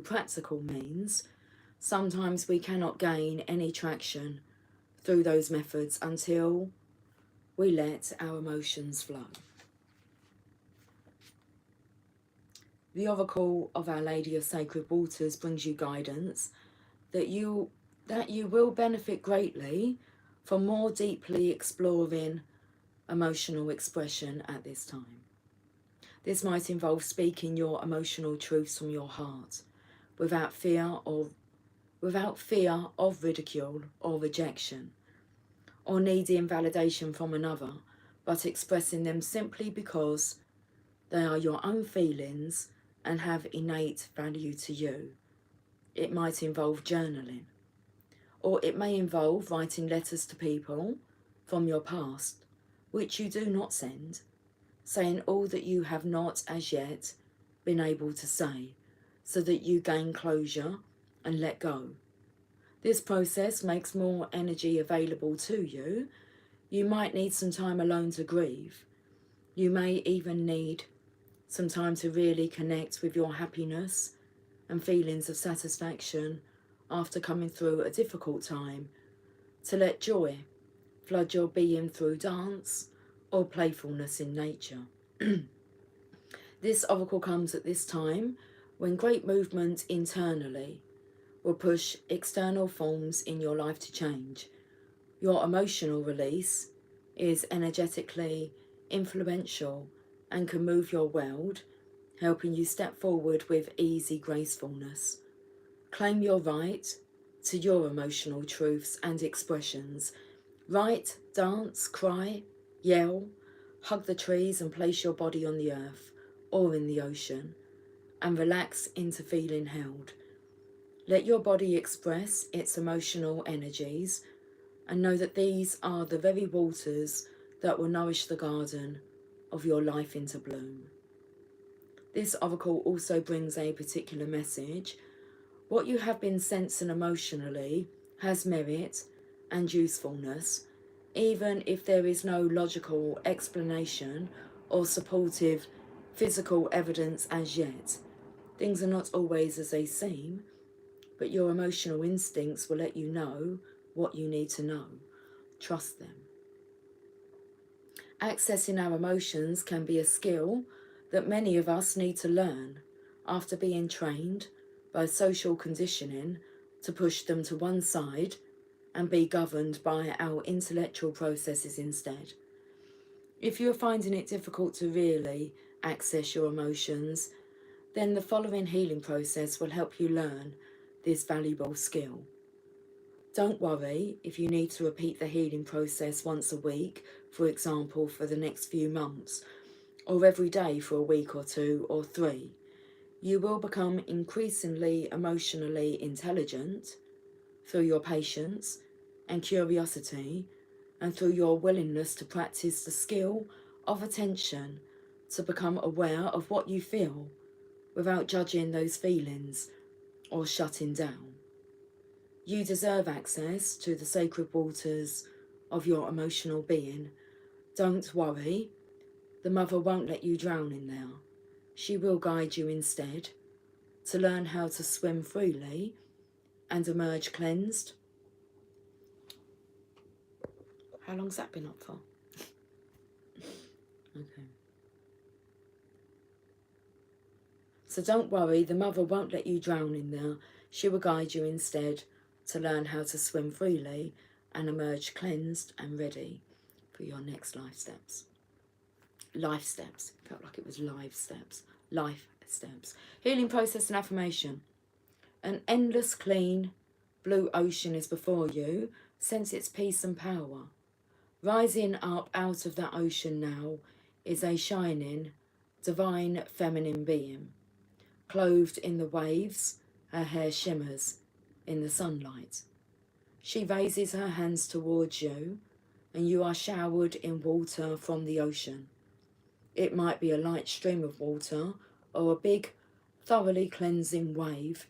practical means, sometimes we cannot gain any traction through those methods until we let our emotions flow. The Oracle of Our Lady of Sacred Waters brings you guidance that you will benefit greatly from more deeply exploring emotional expression at this time. This might involve speaking your emotional truths from your heart without fear of ridicule or rejection, or needing validation from another, but expressing them simply because they are your own feelings and have innate value to you. It might involve journaling, or it may involve writing letters to people from your past, which you do not send, saying all that you have not as yet been able to say, so that you gain closure and let go. This process makes more energy available to you. You might need some time alone to grieve. You may even need some time to really connect with your happiness and feelings of satisfaction after coming through a difficult time, to let joy flood your being through dance or playfulness in nature. This oracle comes at this time when great movement internally will push external forms in your life to change. Your emotional release is energetically influential and can move your world, helping you step forward with easy gracefulness. Claim your right to your emotional truths and expressions. Write, dance, cry, yell, hug the trees and place your body on the earth or in the ocean, and relax into feeling held. Let your body express its emotional energies and know that these are the very waters that will nourish the garden of your life into bloom. This oracle also brings a particular message. What you have been sensing emotionally has merit and usefulness, even if there is no logical explanation or supportive physical evidence as yet. Things are not always as they seem, but your emotional instincts will let you know what you need to know. Trust them. Accessing our emotions can be a skill that many of us need to learn after being trained by social conditioning to push them to one side and be governed by our intellectual processes instead. If you're finding it difficult to really access your emotions, then the following healing process will help you learn this valuable skill. Don't worry if you need to repeat the healing process once a week, for example, for the next few months, or every day for a week or 2 or 3. You will become increasingly emotionally intelligent through your patience and curiosity, and through your willingness to practice the skill of attention, to become aware of what you feel without judging those feelings or shutting down. You deserve access to the sacred waters of your emotional being. Don't worry, the mother won't let you drown in there. She will guide you instead to learn how to swim freely and emerge cleansed. How long's that been up for? Okay. So don't worry, the mother won't let you drown in there. She will guide you instead to learn how to swim freely and emerge cleansed and ready for your next life steps. Life steps. Felt like it was live steps. Life steps. Healing process and affirmation. An endless clean blue ocean is before you. Sense its peace and power. Rising up out of that ocean now is a shining, divine feminine being. Clothed in the waves, her hair shimmers in the sunlight. She raises her hands towards you, and you are showered in water from the ocean. It might be a light stream of water or a big, thoroughly cleansing wave.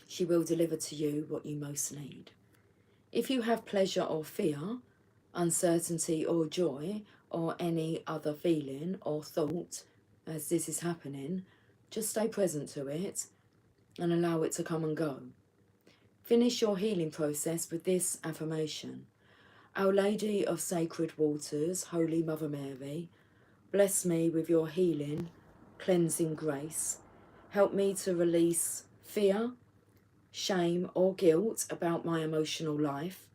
She will deliver to you what you most need. If you have pleasure or fear, uncertainty or joy, or any other feeling or thought as this is happening, just stay present to it and allow it to come and go. Finish your healing process with this affirmation. Our Lady of Sacred Waters, Holy Mother Mary, bless me with your healing, cleansing grace. Help me to release fear, shame, or guilt about my emotional life,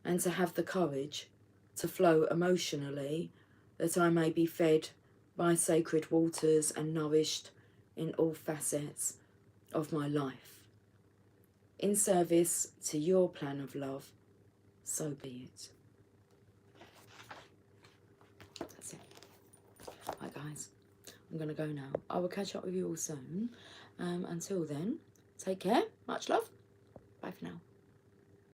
and to have the courage to flow emotionally, that I may be fed by sacred waters and nourished in all facets of my life. In service to your plan of love, so be it. That's it. Right, guys, I'm going to go now. I will catch up with you all soon. Until then, take care. Much love. Bye for now.